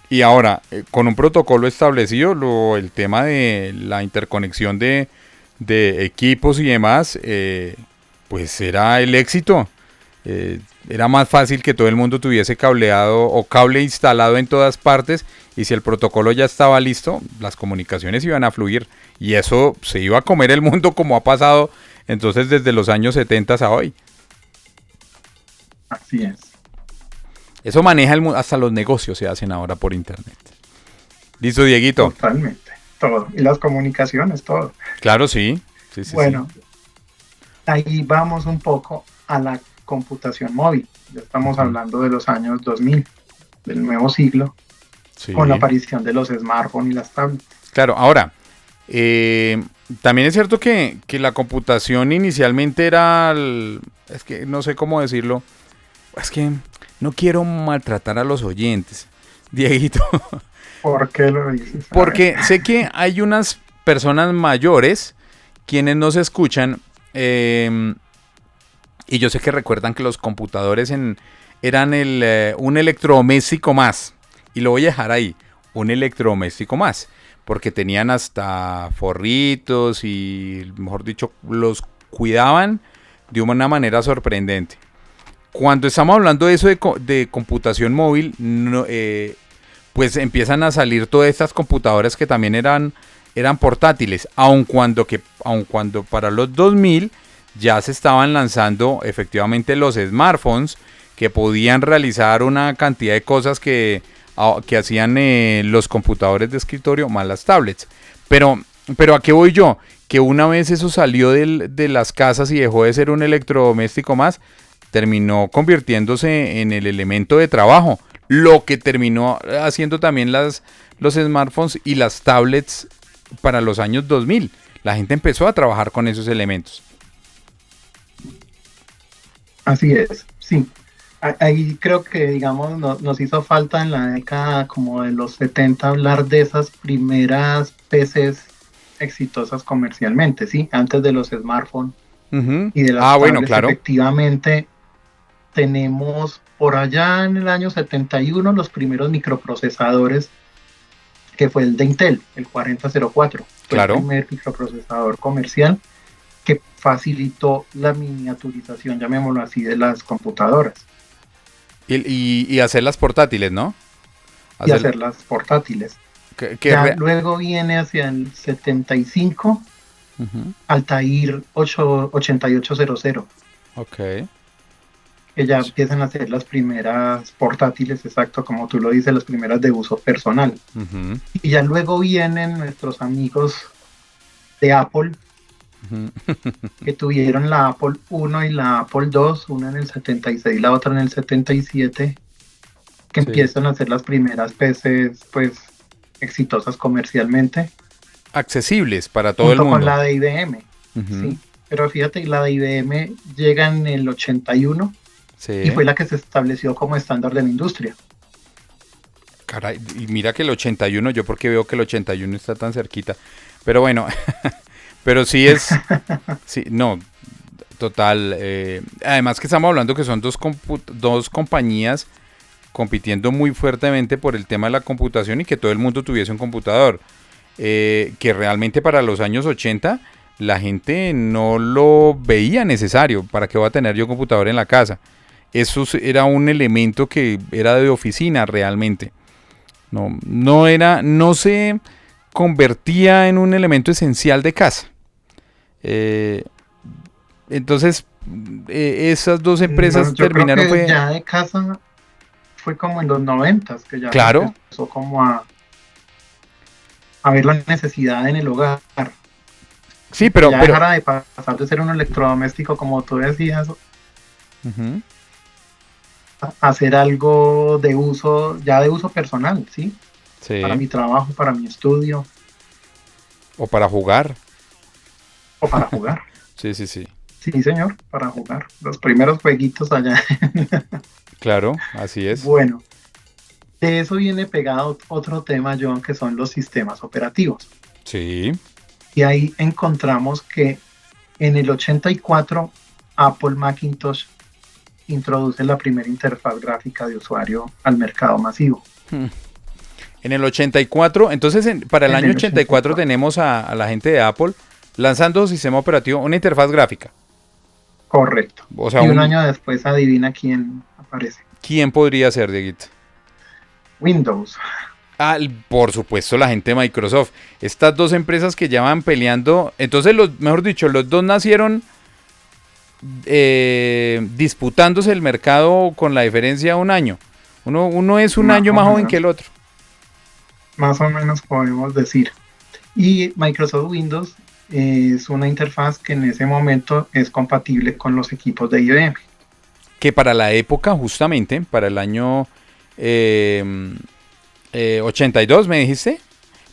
Y ahora, con un protocolo establecido, el tema de la interconexión de equipos y demás, pues era el éxito. Era más fácil que todo el mundo tuviese cableado o cable instalado en todas partes, y si el protocolo ya estaba listo, las comunicaciones iban a fluir y eso se iba a comer el mundo, como ha pasado entonces desde los años 70 a hoy. Así es. Eso maneja hasta los negocios se hacen ahora por internet. Listo, Dieguito. Totalmente, todo. Y las comunicaciones, todo. Claro, sí. Sí, sí, Bueno, sí. ahí vamos un poco a la computación móvil. Ya estamos hablando de los años 2000, del nuevo siglo, Sí. con la aparición de los smartphones y las tablets. Claro, ahora, también es cierto que la computación inicialmente era, es que no sé cómo decirlo, es que no quiero maltratar a los oyentes, Dieguito, ¿Por qué lo dices? A porque ver. sé que hay unas personas mayores quienes nos escuchan y yo sé que recuerdan que los computadores eran un electrodoméstico más, y lo voy a dejar ahí, un electrodoméstico más. Porque tenían hasta forritos y, mejor dicho, los cuidaban de una manera sorprendente. Cuando estamos hablando de eso de computación móvil, no, pues empiezan a salir todas estas computadoras que también eran portátiles, aun cuando para los 2000 ya se estaban lanzando efectivamente los smartphones que podían realizar una cantidad de cosas que hacían los computadores de escritorio más las tablets. Pero ¿a qué voy yo? Que una vez eso salió de las casas y dejó de ser un electrodoméstico más, terminó convirtiéndose en el elemento de trabajo. Lo que terminó haciendo también los smartphones y las tablets para los años 2000. La gente empezó a trabajar con esos elementos. Así es, sí. Ahí creo que, digamos, nos hizo falta en la década como de los 70 hablar de esas primeras PCs exitosas comercialmente, ¿sí? Antes de los smartphones y de las Bueno, tablets, claro. efectivamente, tenemos por allá en el año 71 los primeros microprocesadores, que fue el de Intel, el 4004. Fue Claro. el primer microprocesador comercial que facilitó la miniaturización, llamémoslo así, de las computadoras. Y hacerlas portátiles, ¿no? Y hacerlas portátiles. Luego viene hacia el 75 Altair 8800. Ok. Que ya empiezan a hacer las primeras portátiles, exacto, como tú lo dices, las primeras de uso personal. Y ya luego vienen nuestros amigos de Apple, que tuvieron la Apple I y la Apple II, una en el 76 y la otra en el 77, que empiezan a hacer las primeras PCs, pues, exitosas comercialmente. Accesibles para todo el mundo. Junto con la de IBM, sí. Pero fíjate, la de IBM llega en el 81 y fue la que se estableció como estándar de la industria. Caray, y mira que el 81, yo porque veo que el 81 está tan cerquita. Pero bueno, pero sí es, sí, no, total. Además que estamos hablando que son dos compañías compitiendo muy fuertemente por el tema de la computación y que todo el mundo tuviese un computador. Que realmente para los años 80 la gente no lo veía necesario. ¿Para qué voy a tener yo computador en la casa? Eso era un elemento que era de oficina realmente. No se convertía en un elemento esencial de casa. Entonces, esas dos empresas terminaron. Creo que ya de casa fue como en los 90 que ya claro. empezó como a ver la necesidad en el hogar. Sí, pero dejara de pasar de ser un electrodoméstico, como tú decías, a hacer algo de uso, ya de uso personal, ¿sí? Para mi trabajo, para mi estudio. O para jugar. O para jugar. Sí. Sí, señor, para jugar. Los primeros jueguitos allá. Claro, así es. Bueno, de eso viene pegado otro tema, John, que son los sistemas operativos. Sí. Y ahí encontramos que en el 84 Apple Macintosh introduce la primera interfaz gráfica de usuario al mercado masivo. En el 84, entonces para el año 84 tenemos a la gente de Apple lanzando su sistema operativo, una interfaz gráfica. Correcto. O sea, y un año después, adivina quién aparece. ¿Quién podría ser, Dieguito? Windows. Por supuesto, la gente de Microsoft. Estas dos empresas que ya van peleando. Entonces, mejor dicho, los dos nacieron disputándose el mercado con la diferencia de un año. Uno es un Más año o más joven menos. que el otro. Más o menos podemos decir. Y Microsoft Windows es una interfaz que en ese momento es compatible con los equipos de IBM. Que para la época, justamente, para el año 82, ¿me dijiste?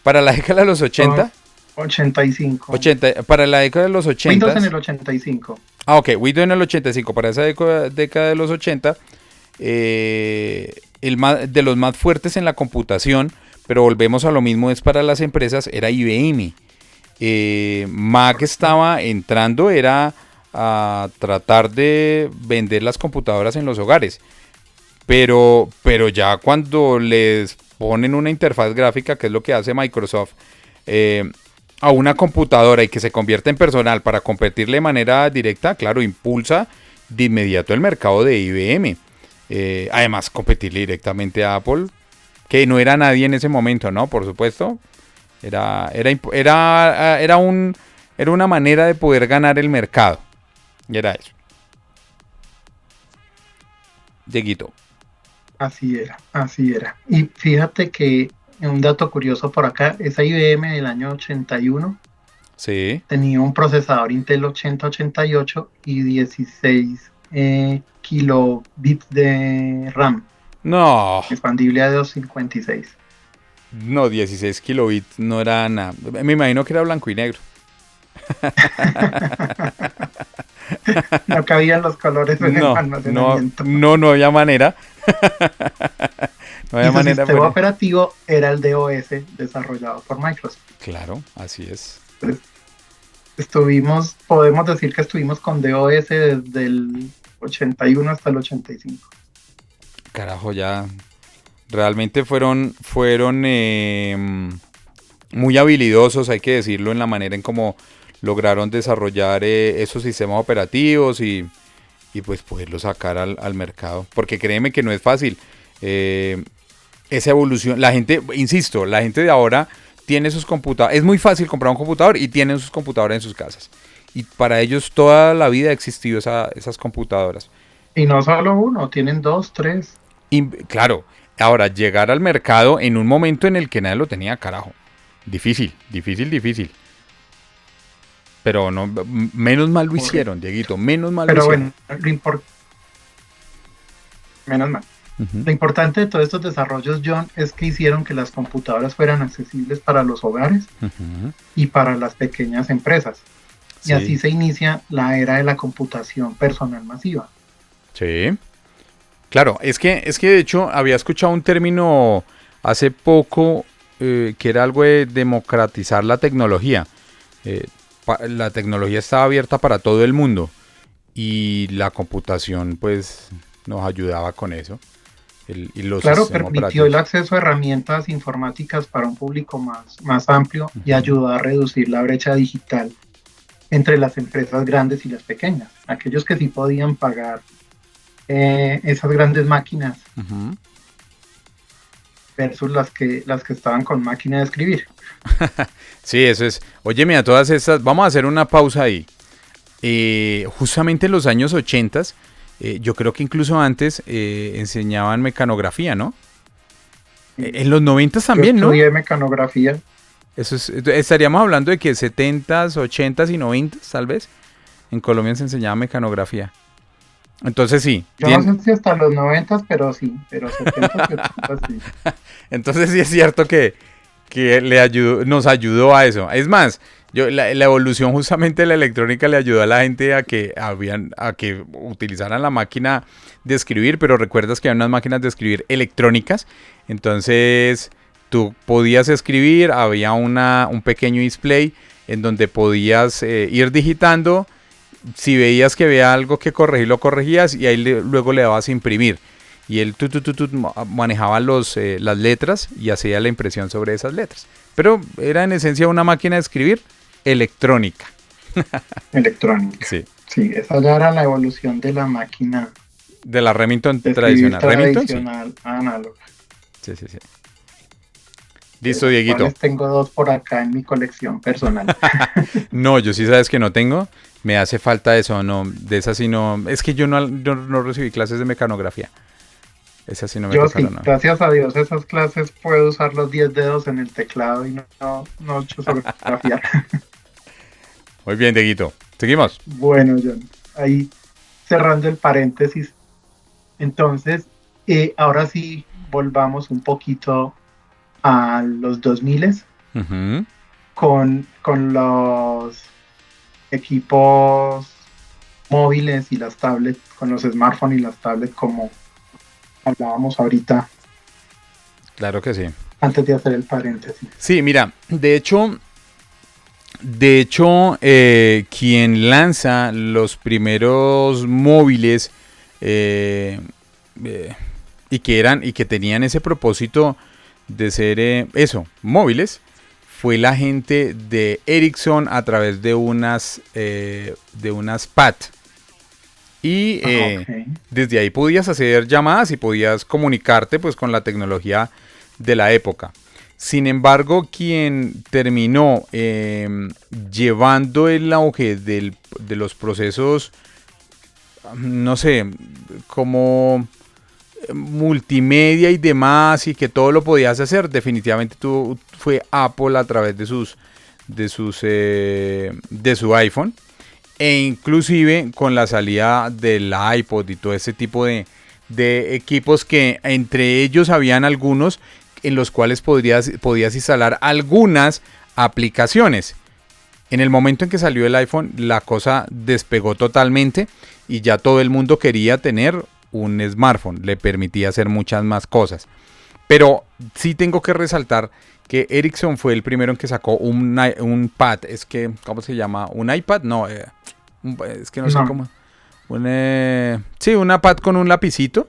Para la década de los 80, 85. 80 para la década de los Windows 80. en el 85. Ah, ok, Windows en el 85, para esa década de los 80, de los más fuertes en la computación, pero volvemos a lo mismo, es para las empresas, era IBM. Mac estaba entrando, era a tratar de vender las computadoras en los hogares, pero ya cuando les ponen una interfaz gráfica, que es lo que hace Microsoft, a una computadora y que se convierte en personal para competirle de manera directa, claro, impulsa de inmediato el mercado de IBM. Además, competirle directamente a Apple, que no era nadie en ese momento, ¿no? Por supuesto. Era una manera de poder ganar el mercado. Y era eso. Dieguito. Así era, así era. Y fíjate que un dato curioso por acá, esa IBM del año 81 Sí. tenía un procesador Intel 8088 y 16 kilobits de RAM, No, expandible a 256. no, 16 kilobits no era nada. Me imagino que era blanco y negro. No cabían los colores en el No, almacenamiento. no había manera. No Y había su manera. sistema operativo era el DOS desarrollado por Microsoft. Claro, así es. Podemos decir que estuvimos con DOS desde el 81 hasta el 85. Carajo, ya realmente fueron muy habilidosos, hay que decirlo, en la manera en cómo lograron desarrollar esos sistemas operativos y pues poderlos sacar al mercado. Porque créeme que no es fácil. Esa evolución, la gente, insisto, la gente de ahora tiene sus computadores. Es muy fácil comprar un computador y tienen sus computadoras en sus casas. Y para ellos toda la vida ha existido esas computadoras. Y no solo uno, tienen dos, tres. Y claro, ahora llegar al mercado en un momento en el que nadie lo tenía, carajo. Difícil. Pero no, menos mal lo hicieron, Dieguito. Menos mal Pero lo hicieron. bueno, menos mal. Uh-huh. Lo importante de todos estos desarrollos, John, es que hicieron que las computadoras fueran accesibles para los hogares Uh-huh. y para las pequeñas empresas. Sí. Y así se inicia la era de la computación personal masiva. Sí. Claro, es que de hecho había escuchado un término hace poco que era algo de democratizar la tecnología. La tecnología estaba abierta para todo el mundo y la computación pues nos ayudaba con eso. Claro, permitió el acceso a herramientas informáticas para un público más amplio y ayudó a reducir la brecha digital entre las empresas grandes y las pequeñas. Aquellos que sí podían pagar esas grandes máquinas Uh-huh. versus las que estaban con máquina de escribir. Sí, eso es. Oye, mira, todas estas, vamos a hacer una pausa ahí. Justamente en los años 80, yo creo que incluso antes enseñaban mecanografía, ¿no? En los 90 también, ¿no? Yo estudié mecanografía. Estaríamos hablando de que 70s, 80s y 90s, tal vez. En Colombia se enseñaba mecanografía. Entonces sí. Yo no sé si hasta los 90, pero sí, pero 70 y 80 sí. Entonces sí es cierto que nos ayudó a eso. Es más, la evolución justamente de la electrónica le ayudó a la gente a que utilizaran la máquina de escribir, pero recuerdas que hay unas máquinas de escribir electrónicas. Entonces tú podías escribir, había un pequeño display en donde podías ir digitando. Si veías que había algo que corregir, lo corregías y ahí luego le dabas a imprimir. Y él manejaba las letras y hacía la impresión sobre esas letras. Pero era en esencia una máquina de escribir electrónica. Electrónica. Sí. Sí, esa ya era la evolución de la máquina. De la Remington de tradicional. Remington, sí. Análoga. Sí. Listo, Dieguito. Tengo dos por acá en mi colección personal. No, yo sí sabes que no tengo. Me hace falta eso, no, de esas sí no. Es que yo no recibí clases de mecanografía. Esa sí no me Yo toca sí, nada. gracias a Dios, esas clases puedo usar los 10 dedos en el teclado y no choreografiar. Muy bien, Dieguito. Seguimos. Bueno, John, ahí cerrando el paréntesis. Entonces, ahora sí, volvamos un poquito a los 2000 Ujú. con los equipos móviles y las tablets, con los smartphones y las tablets, como hablábamos ahorita, Claro que sí. antes de hacer el paréntesis. Sí, mira, de hecho, quien lanza los primeros móviles eh, eh, y que tenían ese propósito de ser móviles, fue la gente de Ericsson a través de unas PAT. Y Ok. desde ahí podías hacer llamadas y podías comunicarte pues con la tecnología de la época. Sin embargo, quien terminó llevando el auge de los procesos, no sé, como multimedia y demás, y que todo lo podías hacer, definitivamente fue Apple a través de su iPhone, e inclusive con la salida del iPod y todo ese tipo de equipos, que entre ellos habían algunos en los cuales podías instalar algunas aplicaciones. En el momento en que salió el iPhone, la cosa despegó totalmente y ya todo el mundo quería tener un smartphone. Le permitía hacer muchas más cosas. Pero sí tengo que resaltar que Ericsson fue el primero en que sacó un pad. ¿Cómo se llama? ¿Un iPad? No, es que no sé No. cómo. Sí, una pad con un lapicito.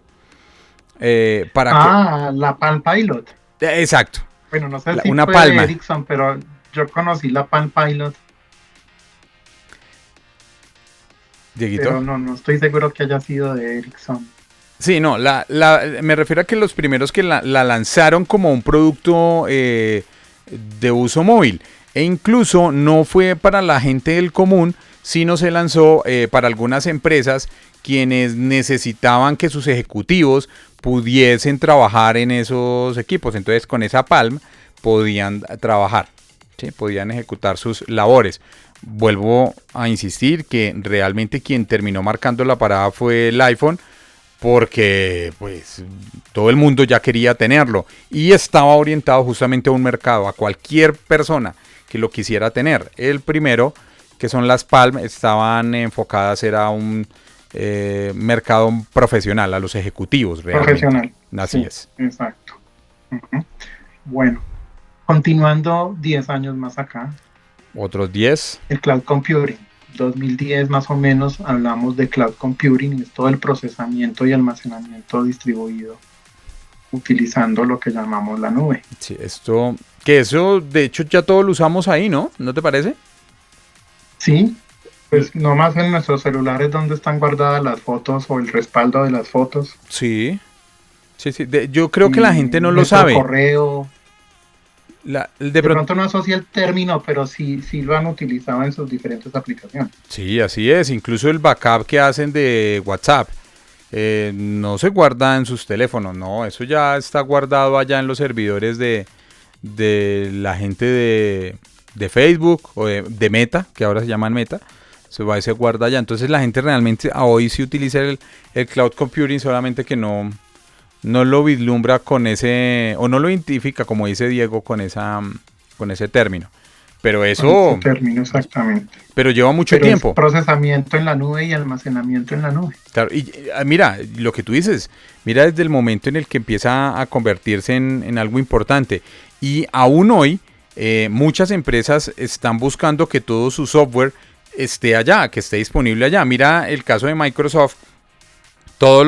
Para que. La Palm Pilot. Exacto. Bueno, no sé si Una fue de palma. Ericsson, pero yo conocí la Palm Pilot, Dieguito. pero no estoy seguro que haya sido de Ericsson. Sí, no, me refiero a que los primeros que la lanzaron como un producto de uso móvil. E incluso no fue para la gente del común, sino se lanzó para algunas empresas quienes necesitaban que sus ejecutivos pudiesen trabajar en esos equipos. Entonces con esa Palm podían trabajar, ¿sí? Podían ejecutar sus labores. Vuelvo a insistir que realmente quien terminó marcando la parada fue el iPhone, porque pues todo el mundo ya quería tenerlo y estaba orientado justamente a un mercado, a cualquier persona que lo quisiera tener. El primero, que son las Palm, estaban enfocadas, era un mercado profesional, a los ejecutivos realmente. Profesional. Así Sí, es. exacto. Ujú. Bueno, continuando 10 años más acá, Otros 10. el cloud computing. 2010 más o menos hablamos de cloud computing y es todo el procesamiento y almacenamiento distribuido utilizando lo que llamamos la nube. Sí, eso de hecho ya todo lo usamos ahí, ¿no? ¿No te parece? Sí, pues nomás en nuestros celulares donde están guardadas las fotos o el respaldo de las fotos Sí, sí, sí. Yo creo que la y gente no lo nuestro sabe. correo. De De pronto. pronto no asocia el término, pero sí lo han utilizado en sus diferentes aplicaciones. Sí, así es. Incluso el backup que hacen de WhatsApp no se guarda en sus teléfonos, no. Eso ya está guardado allá en los servidores de la gente de Facebook o de Meta, que ahora se llaman Meta. Se va y se guarda allá. Entonces la gente realmente hoy sí utiliza el cloud computing, solamente que no lo vislumbra con ese, o no lo identifica, como dice Diego, con ese término. Pero Con ese eso, término exactamente. pero lleva mucho Pero es tiempo. procesamiento en la nube y almacenamiento en la nube. Claro, y mira, lo que tú dices, mira desde el momento en el que empieza a convertirse en algo importante. Y aún hoy, muchas empresas están buscando que todo su software esté allá, que esté disponible allá. Mira el caso de Microsoft, todo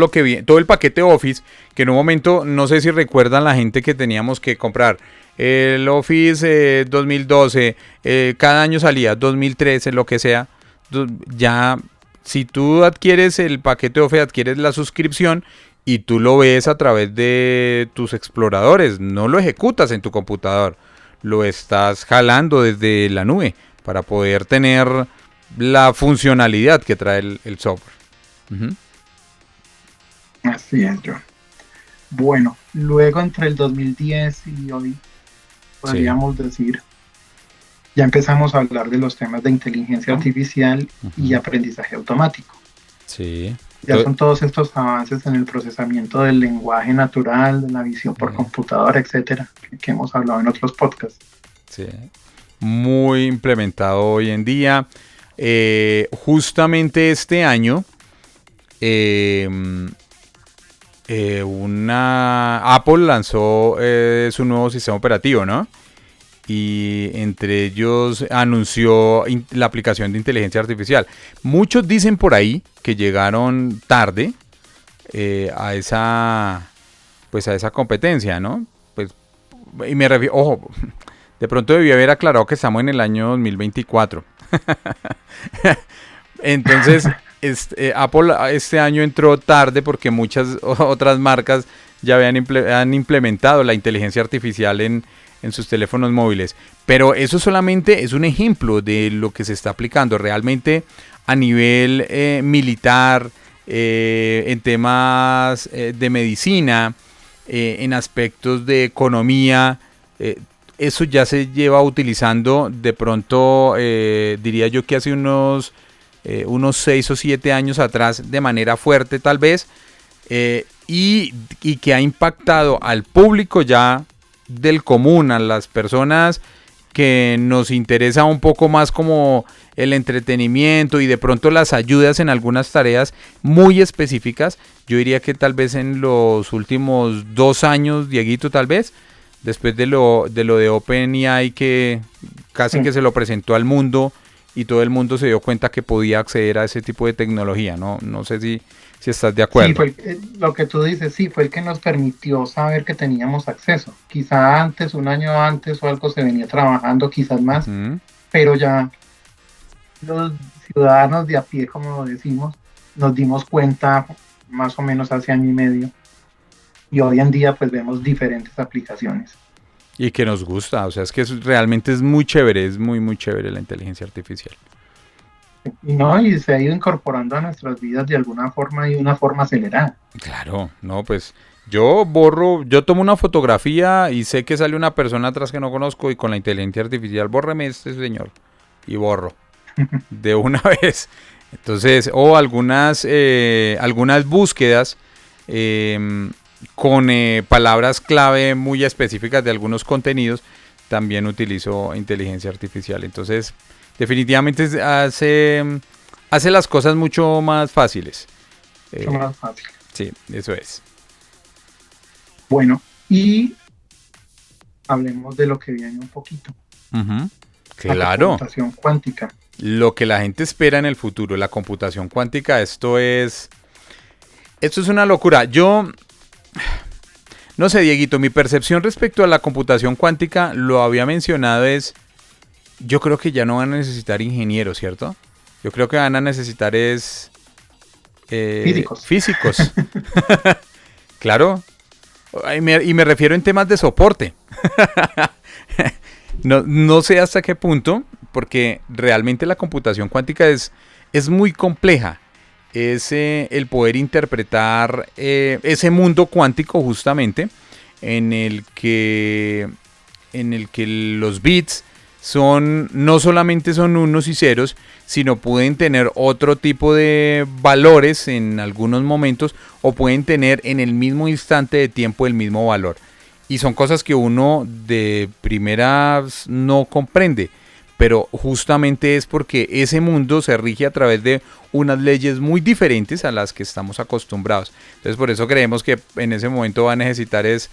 el paquete Office, que en un momento, no sé si recuerdan la gente que teníamos que comprar el Office 2012, cada año salía 2013, lo que sea. Ya, si tú adquieres el paquete Office, adquieres la suscripción y tú lo ves a través de tus exploradores, no lo ejecutas en tu computador, lo estás jalando desde la nube para poder tener la funcionalidad que trae el software. Uh-huh. Así es, John. Bueno, luego entre el 2010 y hoy, Sí. podríamos decir, ya empezamos a hablar de los temas de inteligencia artificial y Ujú. aprendizaje automático. Sí. Ya son todos estos avances en el procesamiento del lenguaje natural, de la visión por Eh, computadora, etcétera, que hemos hablado en otros podcasts. sí. Muy implementado hoy en día. Justamente este año, eh, Apple lanzó su nuevo sistema operativo, ¿no? Y entre ellos anunció la aplicación de inteligencia artificial. Muchos dicen por ahí que llegaron tarde a esa competencia, ¿no? Pues, y me refiero, ojo, de pronto debí haber aclarado que estamos en el año 2024. Entonces, Apple este año entró tarde porque muchas otras marcas ya han implementado la inteligencia artificial en sus teléfonos móviles. Pero eso solamente es un ejemplo de lo que se está aplicando realmente a nivel militar, en temas de medicina, en aspectos de economía. Eso ya se lleva utilizando de pronto, diría yo que hace unos 6 o 7 años atrás de manera fuerte tal vez, y que ha impactado al público ya del común, a las personas que nos interesa un poco más como el entretenimiento y de pronto las ayudas en algunas tareas muy específicas. Yo diría que tal vez en los últimos 2 años, Dieguito, tal vez, después de OpenAI, que casi Sí. que se lo presentó al mundo y todo el mundo se dio cuenta que podía acceder a ese tipo de tecnología, ¿no? No sé si estás de Sí, acuerdo. lo que tú dices, sí, fue el que nos permitió saber que teníamos acceso. Quizá antes, un año antes o algo se venía trabajando, quizás más, Ujú. pero ya los ciudadanos de a pie, como lo decimos, nos dimos cuenta más o menos hace año y medio y hoy en día pues vemos diferentes aplicaciones. Y que nos gusta, o sea, es que realmente es muy chévere, es muy, muy chévere la inteligencia artificial. Y no, y se ha ido incorporando a nuestras vidas de alguna forma y de una forma acelerada. Claro, no, pues yo tomo una fotografía y sé que sale una persona atrás que no conozco y con la inteligencia artificial, bórreme este señor y borro de una vez. Entonces, o algunas búsquedas eh, con palabras clave muy específicas de algunos contenidos, también utilizo inteligencia artificial. Entonces, definitivamente hace las cosas mucho más fáciles. Mucho Eh, más fácil. sí, eso es. Bueno, y hablemos de lo que viene un poquito, Ujú. la Claro, computación cuántica. lo que la gente espera en el futuro, la computación cuántica, esto es una locura. Yo no sé, Dieguito, mi percepción respecto a la computación cuántica, lo había mencionado, yo creo que ya no van a necesitar ingenieros, ¿cierto? Yo creo que van a necesitar Físicos. físicos, claro. Y me refiero en temas de soporte. No sé hasta qué punto, porque realmente la computación cuántica es muy compleja. Es el poder interpretar ese mundo cuántico justamente en el que, los bits no solamente son unos y ceros, sino pueden tener otro tipo de valores en algunos momentos o pueden tener en el mismo instante de tiempo el mismo valor. Y son cosas que uno de primeras no comprende, pero justamente es porque ese mundo se rige a través de unas leyes muy diferentes a las que estamos acostumbrados. Entonces por eso creemos que en ese momento va a necesitar es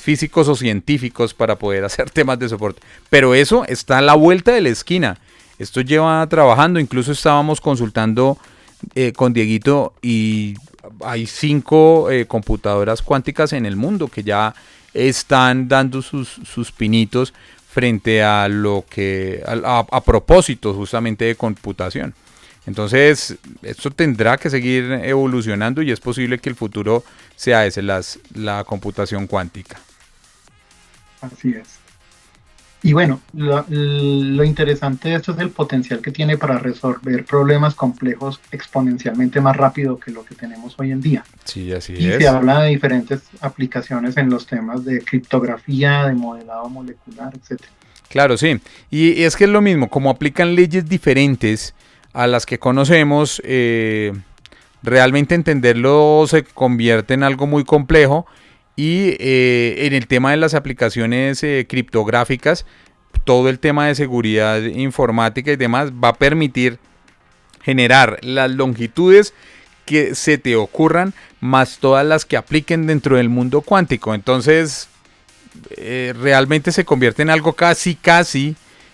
físicos o científicos para poder hacer temas de soporte. Pero eso está a la vuelta de la esquina. Esto lleva trabajando, incluso estábamos consultando con Dieguito y hay 5 computadoras cuánticas en el mundo que ya están dando sus pinitos frente a lo que a propósito justamente de computación. Entonces, esto tendrá que seguir evolucionando y es posible que el futuro sea ese, la computación cuántica. Así es. Y bueno, lo interesante de esto es el potencial que tiene para resolver problemas complejos exponencialmente más rápido que lo que tenemos hoy en día. Sí, así Y se es. habla de diferentes aplicaciones en los temas de criptografía, de modelado molecular, etcétera. Claro, sí. Y es que es lo mismo, como aplican leyes diferentes a las que conocemos, realmente entenderlo se convierte en algo muy complejo y en el tema de las aplicaciones criptográficas, todo el tema de seguridad informática y demás va a permitir generar las longitudes que se te ocurran más todas las que apliquen dentro del mundo cuántico. Entonces, realmente se convierte en algo casi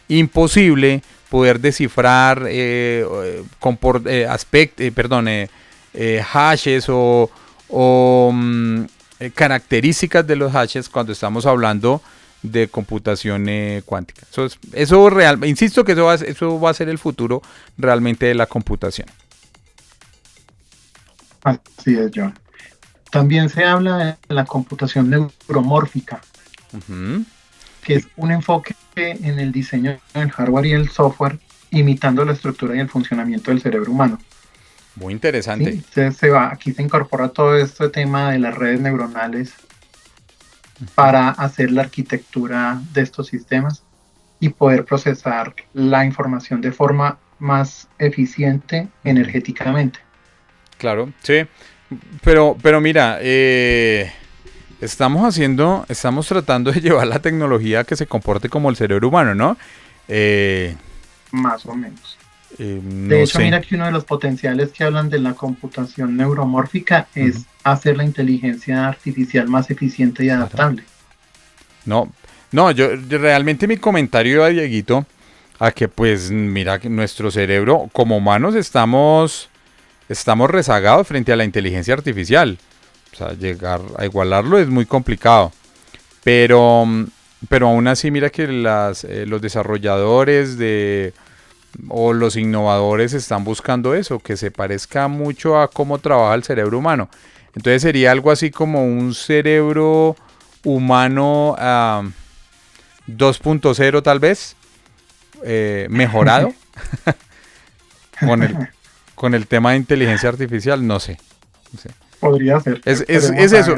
imposible poder descifrar hashes o características de los hashes cuando estamos hablando de computación cuántica. Insisto que eso va a ser el futuro realmente de la computación. Así es, John. También se habla de la computación neuromórfica, que es un enfoque en el diseño del hardware y el software, imitando la estructura y el funcionamiento del cerebro humano. Muy interesante. ¿Sí? Aquí se incorpora todo este tema de las redes neuronales para hacer la arquitectura de estos sistemas y poder procesar la información de forma más eficiente energéticamente. Claro, sí. Pero mira, estamos tratando de llevar la tecnología a que se comporte como el cerebro humano, ¿no? Más o menos. No de hecho, sé. Mira que uno de los potenciales que hablan de la computación neuromórfica es hacer la inteligencia artificial más eficiente y adaptable. No, yo realmente mi comentario iba, Dieguito, a que pues mira que nuestro cerebro como humanos estamos rezagados frente a la inteligencia artificial. O sea, llegar a igualarlo es muy complicado. Pero aún así, mira que los desarrolladores o los innovadores están buscando eso, que se parezca mucho a cómo trabaja el cerebro humano. Entonces sería algo así como un cerebro humano 2.0 tal vez, mejorado con el tema de inteligencia artificial, no sé. Podría ser. Es eso.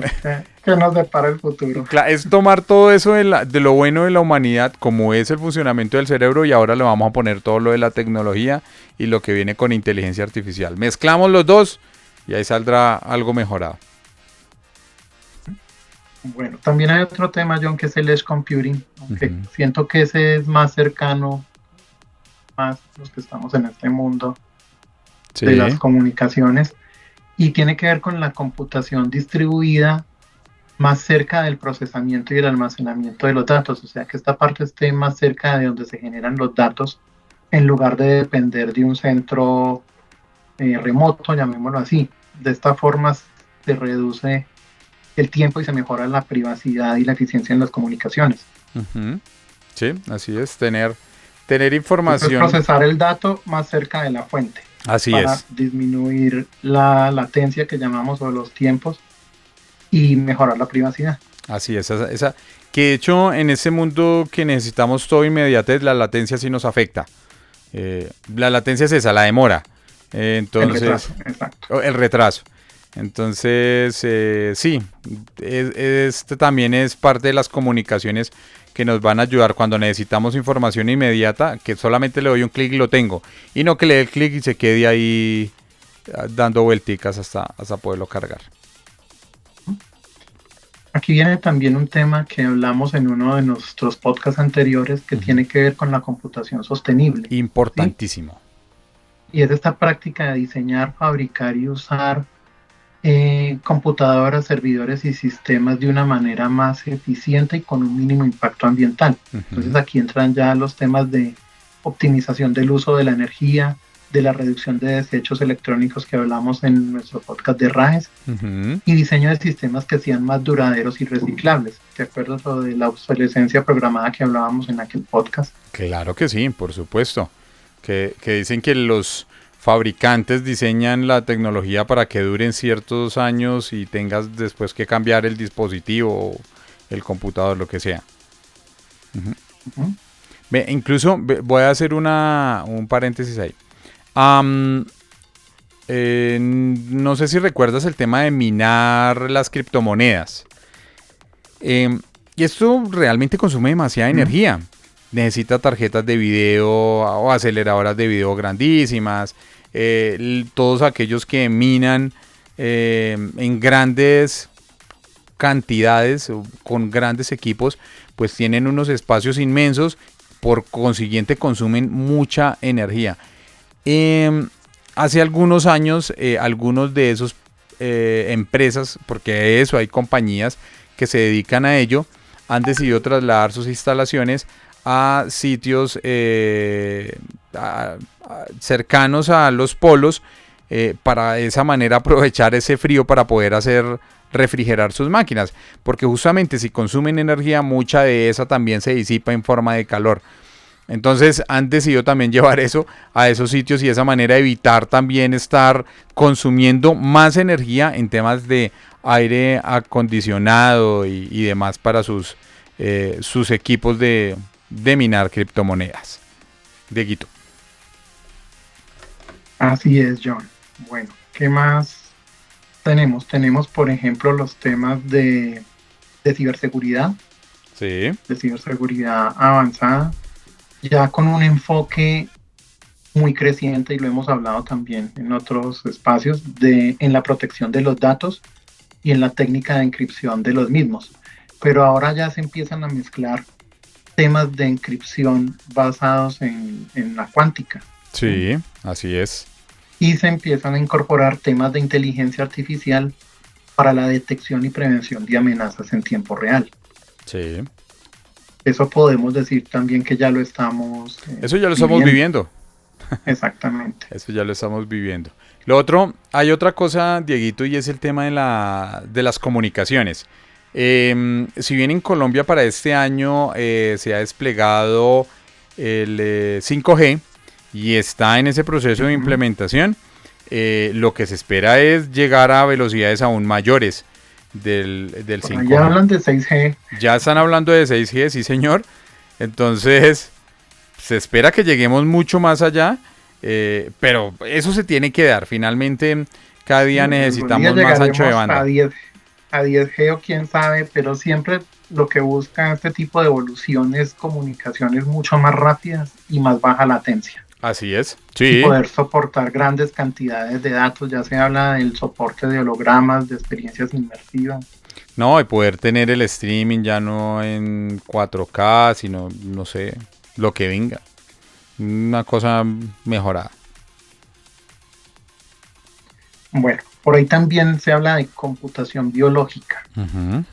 ¿Qué nos depara el futuro? Es tomar todo eso de lo bueno de la humanidad, como es el funcionamiento del cerebro, y ahora le vamos a poner todo lo de la tecnología y lo que viene con inteligencia artificial. Mezclamos los dos y ahí saldrá algo mejorado. Bueno, también hay otro tema, John, que es el edge computing, aunque siento que ese es más cercano, más los que estamos en este mundo de las comunicaciones, y tiene que ver con la computación distribuida más cerca del procesamiento y el almacenamiento de los datos, o sea, que esta parte esté más cerca de donde se generan los datos, en lugar de depender de un centro remoto, llamémoslo así. De esta forma se reduce el tiempo y se mejora la privacidad y la eficiencia en las comunicaciones. Sí, así es, tener información. Entonces, procesar el dato más cerca de la fuente. Así para es. disminuir la latencia que llamamos o los tiempos y mejorar la privacidad. Así es, que de hecho en ese mundo que necesitamos todo inmediatez, la latencia sí nos afecta. La latencia es esa, la demora. Entonces, el retraso, exacto. El retraso. Entonces, sí, este también es parte de las comunicaciones que nos van a ayudar cuando necesitamos información inmediata, que solamente le doy un clic y lo tengo, y no que le dé el clic y se quede ahí dando vuelticas hasta poderlo cargar. Aquí viene también un tema que hablamos en uno de nuestros podcasts anteriores que tiene que ver con la computación sostenible. Importantísimo. ¿Sí? Y es esta práctica de diseñar, fabricar y usar computadoras, servidores y sistemas de una manera más eficiente y con un mínimo impacto ambiental. Entonces aquí entran ya los temas de optimización del uso de la energía, de la reducción de desechos electrónicos que hablamos en nuestro podcast de RAES, y diseño de sistemas que sean más duraderos y reciclables. ¿Te acuerdas lo de la obsolescencia programada que hablábamos en aquel podcast? Claro que sí, por supuesto. Que dicen que los fabricantes diseñan la tecnología para que duren ciertos años y tengas después que cambiar el dispositivo, el computador, lo que sea. Ujú. Incluso voy a hacer un paréntesis ahí. Am, no sé si recuerdas el tema de minar las criptomonedas. Em, y esto realmente consume demasiada Ujú. energía. Necesita tarjetas de video o aceleradoras de video grandísimas. Todos aquellos que minan en grandes cantidades o con grandes equipos, pues tienen unos espacios inmensos, por consiguiente consumen mucha energía. Eh, Hace algunos años, algunos de esos empresas, porque de eso hay compañías que se dedican a ello, han decidido trasladar sus instalaciones a sitios cercanos a los polos, para de esa manera aprovechar ese frío para poder hacer refrigerar sus máquinas, porque justamente si consumen energía, mucha de esa también se disipa en forma de calor. Entonces han decidido también llevar eso a esos sitios y de esa manera evitar también estar consumiendo más energía en temas de aire acondicionado y demás para sus equipos de minar criptomonedas. Dieguito. Así es, John. Bueno, ¿qué más tenemos? Tenemos, por ejemplo, los temas de ciberseguridad, Sí. de ciberseguridad avanzada, ya con un enfoque muy creciente, y lo hemos hablado también en otros espacios, en la protección de los datos y en la técnica de encripción de los mismos. Pero ahora ya se empiezan a mezclar temas de encripción basados en la cuántica, ¿sí? Sí, así es. Y se empiezan a incorporar temas de inteligencia artificial para la detección y prevención de amenazas en tiempo real. Sí. Eso podemos decir también que ya lo estamos Eso ya lo estamos viviendo. viviendo. Exactamente. Eso ya lo estamos viviendo. Lo otro, hay otra cosa, Dieguito, y es el tema de las comunicaciones. Si bien en Colombia para este año se ha desplegado el 5G y está en ese proceso de Ujú. implementación, lo que se espera es llegar a velocidades aún mayores del Por ahí 5G. hablan de 6G. Ya están hablando de 6G, sí señor. Entonces, se espera que lleguemos mucho más allá, pero eso se tiene que dar. Finalmente, cada día Algún día necesitamos más ancho de llegaremos banda. a 10G o quién sabe, pero siempre lo que busca este tipo de evolución es comunicaciones mucho más rápidas y más baja latencia. Así es. Y Sí. poder soportar grandes cantidades de datos. Ya se habla del soporte de hologramas, de experiencias inmersivas. No, y poder tener el streaming ya no en 4K, sino, no sé, lo que venga. Una cosa mejorada. Bueno, por ahí también se habla de computación biológica Ujú.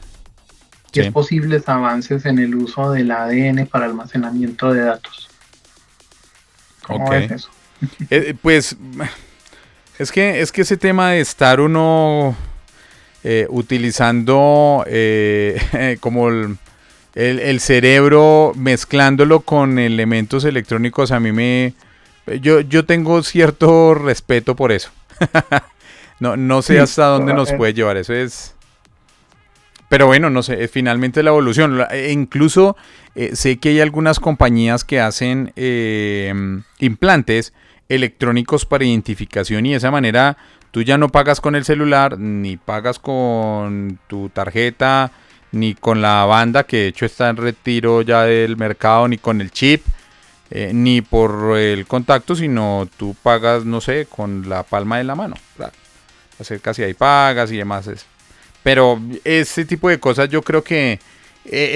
y es Sí. posibles avances en el uso del ADN para almacenamiento de datos. ¿Cómo ves Ok. eso? Pues es que ese tema de estar uno utilizando como el cerebro, mezclándolo con elementos electrónicos, a mí yo tengo cierto respeto por eso. No sé Sí, hasta dónde nos puede llevar, eso es... Pero bueno, no sé, finalmente la evolución. Incluso sé que hay algunas compañías que hacen implantes electrónicos para identificación y de esa manera tú ya no pagas con el celular, ni pagas con tu tarjeta, ni con la banda, que de hecho está en retiro ya del mercado, ni con el chip, ni por el contacto, sino tú pagas, no sé, con la palma de la mano. Claro, acercas y ahí pagas y demás. Pero ese tipo de cosas yo creo que,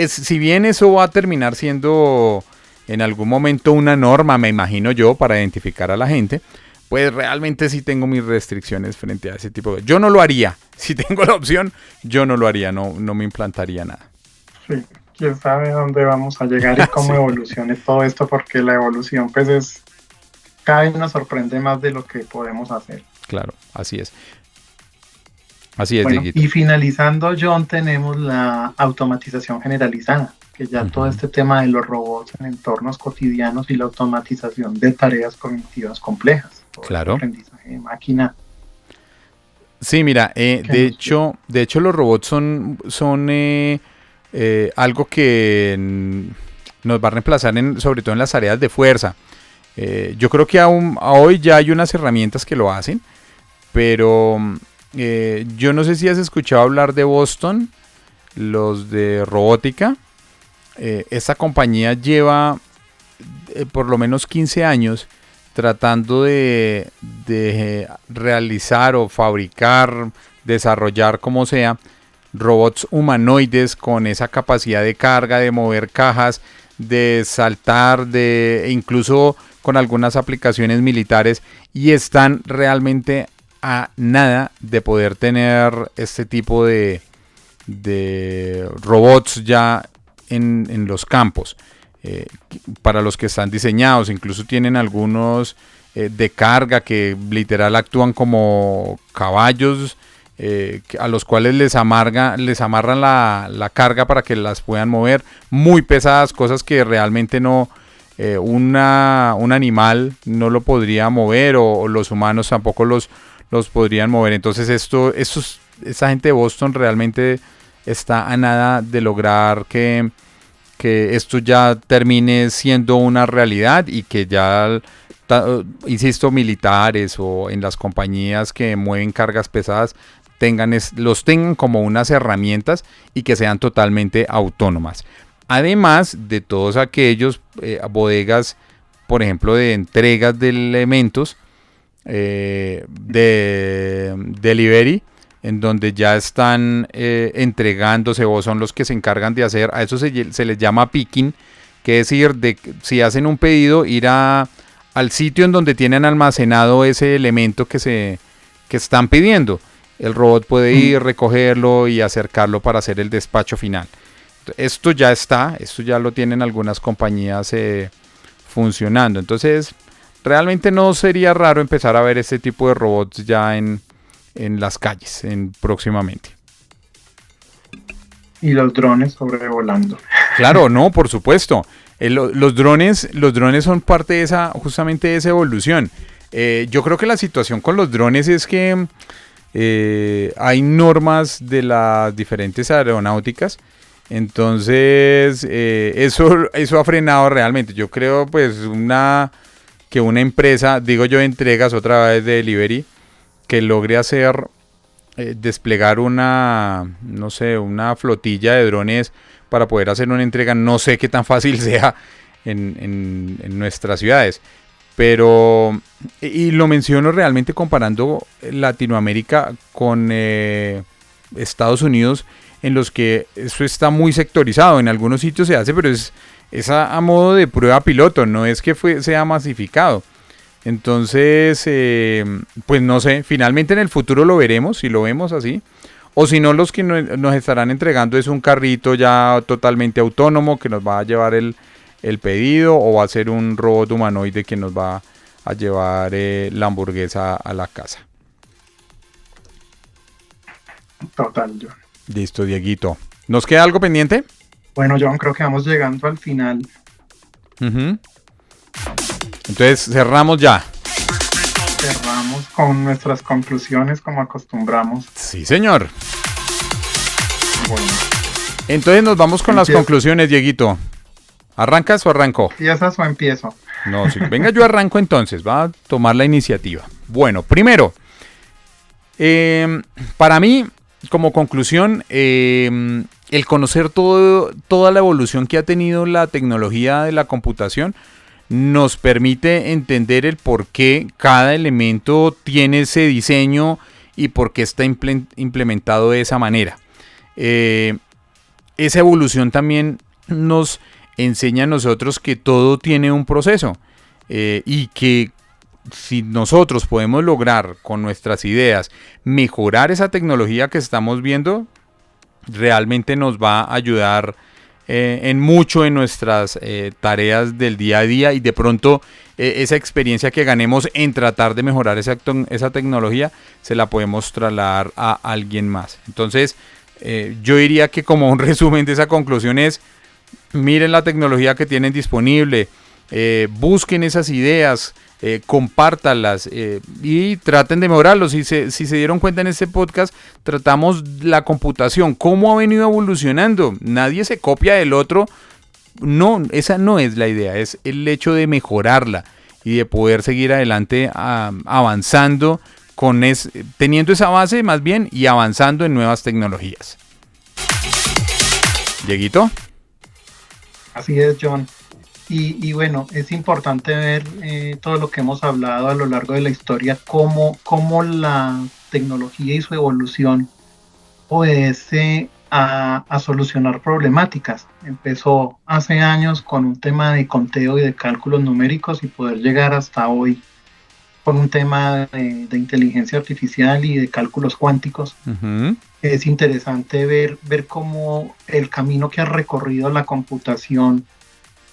si bien eso va a terminar siendo en algún momento una norma, me imagino yo, para identificar a la gente, pues realmente sí tengo mis restricciones frente a ese tipo de... Yo no lo haría. Si tengo la opción, yo no lo haría, no me implantaría nada. sí, quién sabe dónde vamos a llegar y cómo Sí, evolucione todo esto, porque la evolución pues cada vez nos sorprende más de lo que podemos hacer. claro, así es. Así es, Bueno, Dieguito. y finalizando, John, tenemos la automatización generalizada, que ya todo Ujú. este tema de los robots en entornos cotidianos y la automatización de tareas cognitivas complejas, todo este Claro. aprendizaje de máquina Sí, mira, que nos lleva. de hecho los robots son algo que nos va a reemplazar sobre todo en las tareas de fuerza. Yo creo que a hoy ya hay unas herramientas que lo hacen, pero yo no sé si has escuchado hablar de Boston, los de robótica. Esta compañía lleva por lo menos 15 años tratando de realizar o fabricar, desarrollar como sea, robots humanoides con esa capacidad de carga, de mover cajas, de saltar, incluso con algunas aplicaciones militares, y están realmente a nada de poder tener este tipo de robots ya en los campos. Para los que están diseñados, incluso tienen algunos de carga que literal actúan como caballos, a los cuales les amarran la carga para que las puedan mover, muy pesadas, cosas que realmente no un animal no lo podría mover, o los humanos tampoco los podrían mover. Entonces esta gente de Boston realmente está a nada de lograr que esto ya termine siendo una realidad, y que ya, insisto, militares o en las compañías que mueven cargas pesadas los tengan como unas herramientas y que sean totalmente autónomas. Además de todos aquellos bodegas, por ejemplo, de entregas de elementos, de delivery, en donde ya están entregándose, o son los que se encargan de hacer, a eso se les llama picking, que es decir, si hacen un pedido, ir al sitio en donde tienen almacenado ese elemento que están pidiendo. El robot puede ir, recogerlo y acercarlo para hacer el despacho final. Esto ya lo tienen algunas compañías funcionando. Entonces, realmente no sería raro empezar a ver este tipo de robots ya en las calles próximamente. Y los drones sobrevolando. Claro, no, por supuesto. Los drones son parte de justamente de esa evolución. Yo creo que la situación con los drones es que hay normas de las diferentes aeronáuticas. Entonces eso ha frenado realmente. Yo creo pues que una empresa, digo yo, entregas otra vez de delivery, que logre desplegar una flotilla de drones para poder hacer una entrega. No sé qué tan fácil sea en nuestras ciudades, pero, y lo menciono realmente comparando Latinoamérica con Estados Unidos, en los que eso está muy sectorizado. En algunos sitios se hace, pero es a modo de prueba piloto, no es que sea masificado. Entonces, pues no sé, finalmente en el futuro lo veremos, si lo vemos así, o si no, los que nos estarán entregando es un carrito ya totalmente autónomo que nos va a llevar el pedido, o va a ser un robot humanoide que nos va a llevar la hamburguesa a la casa. Total, John. Listo, Dieguito. ¿Nos queda algo pendiente? Bueno, John, creo que vamos llegando al final. Entonces cerramos ya. Cerramos con nuestras conclusiones como acostumbramos. Sí, señor. Bueno. Entonces nos vamos con las conclusiones, Dieguito. ¿Arrancas o arranco? ¿Empiezas o empiezo? No, sí. Venga, yo arranco entonces. Va a tomar la iniciativa. Bueno, primero, para mí, como conclusión, el conocer toda la evolución que ha tenido la tecnología de la computación nos permite entender el por qué cada elemento tiene ese diseño y por qué está implementado de esa manera. Esa evolución también nos enseña a nosotros que todo tiene un proceso, y que si nosotros podemos lograr con nuestras ideas mejorar esa tecnología que estamos viendo, realmente nos va a ayudar en mucho en nuestras tareas del día a día, y de pronto esa experiencia que ganemos en tratar de mejorar esa tecnología se la podemos trasladar a alguien más. Entonces yo diría que como un resumen de esa conclusión es: miren la tecnología que tienen disponible, busquen esas ideas, compártanlas y traten de mejorarlos. Si se dieron cuenta, en este podcast tratamos la computación, cómo ha venido evolucionando. Nadie se copia del otro no, esa no es la idea, es el hecho de mejorarla y de poder seguir adelante avanzando teniendo esa base más bien y avanzando en nuevas tecnologías. Dieguito. Así es, John. Y bueno, es importante ver todo lo que hemos hablado a lo largo de la historia, cómo la tecnología y su evolución obedece a solucionar problemáticas. Empezó hace años con un tema de conteo y de cálculos numéricos y poder llegar hasta hoy con un tema de inteligencia artificial y de cálculos cuánticos. Uh-huh. Es interesante ver cómo el camino que ha recorrido la computación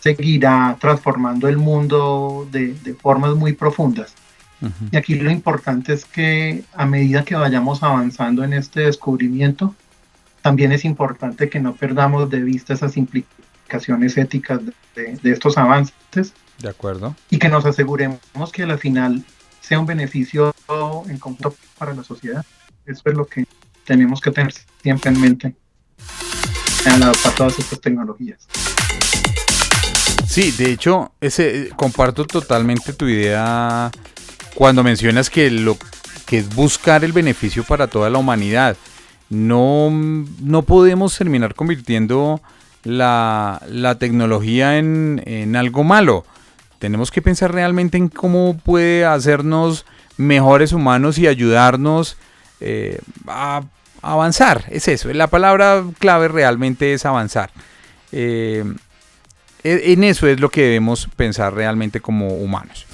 seguirá transformando el mundo de formas muy profundas. Uh-huh. Y aquí lo importante es que a medida que vayamos avanzando en este descubrimiento, también es importante que no perdamos de vista esas implicaciones éticas de estos avances. De acuerdo. Y que nos aseguremos que al final sea un beneficio en conjunto para la sociedad. Eso es lo que tenemos que tener siempre en mente al adoptar todas estas tecnologías. Sí, de hecho, comparto totalmente tu idea cuando mencionas que lo que es buscar el beneficio para toda la humanidad. No podemos terminar convirtiendo la tecnología en algo malo. Tenemos que pensar realmente en cómo puede hacernos mejores humanos y ayudarnos a avanzar. Es eso, la palabra clave realmente es avanzar. En eso es lo que debemos pensar realmente como humanos.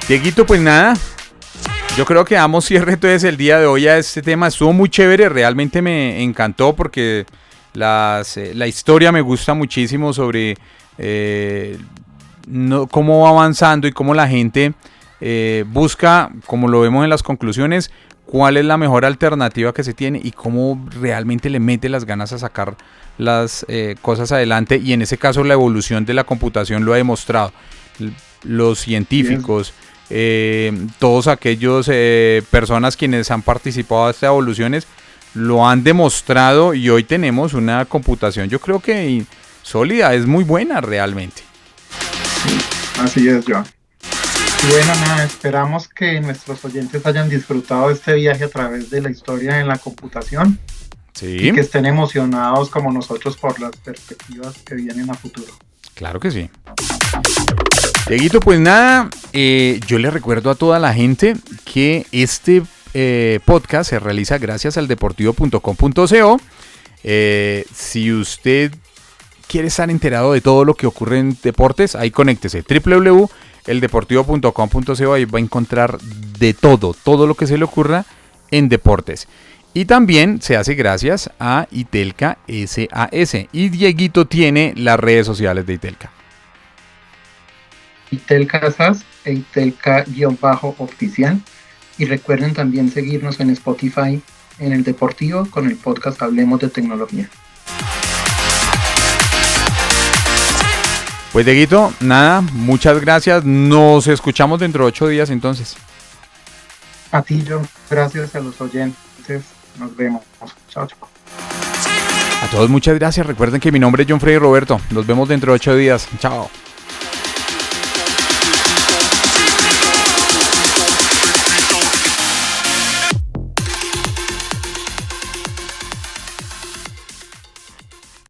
Dieguito, pues nada, yo creo que damos cierre entonces el día de hoy a este tema. Estuvo muy chévere, realmente me encantó porque la historia me gusta muchísimo sobre cómo va avanzando y cómo la gente busca, como lo vemos en las conclusiones, cuál es la mejor alternativa que se tiene y cómo realmente le mete las ganas a sacar las cosas adelante, y en ese caso la evolución de la computación lo ha demostrado. Los científicos, todos aquellos personas quienes han participado de estas evoluciones lo han demostrado, y hoy tenemos una computación, yo creo que sólida, es muy buena realmente. Así es, John. Y bueno, nada, esperamos que nuestros oyentes hayan disfrutado de este viaje a través de la historia en la computación. Sí. Y que estén emocionados como nosotros por las perspectivas que vienen a futuro. Claro que sí. Dieguito, pues nada, yo le recuerdo a toda la gente que este podcast se realiza gracias al deportivo.com.co. Si usted quiere estar enterado de todo lo que ocurre en deportes, ahí conéctese, www.eldeportivo.com.co, ahí va a encontrar de todo lo que se le ocurra en deportes. Y también se hace gracias a Itelca SAS. Y Dieguito tiene las redes sociales de Itelca. Itelca SAS e Itelca-oficial. Y recuerden también seguirnos en Spotify, en El Deportivo, con el podcast Hablemos de Tecnología. Pues Dieguito, nada, muchas gracias. Nos escuchamos dentro de 8 días entonces. A ti, John. Gracias a los oyentes. Nos vemos. Chao, chao. A todos muchas gracias. Recuerden que mi nombre es John Freddy Roberto. Nos vemos dentro de 8 días. Chao.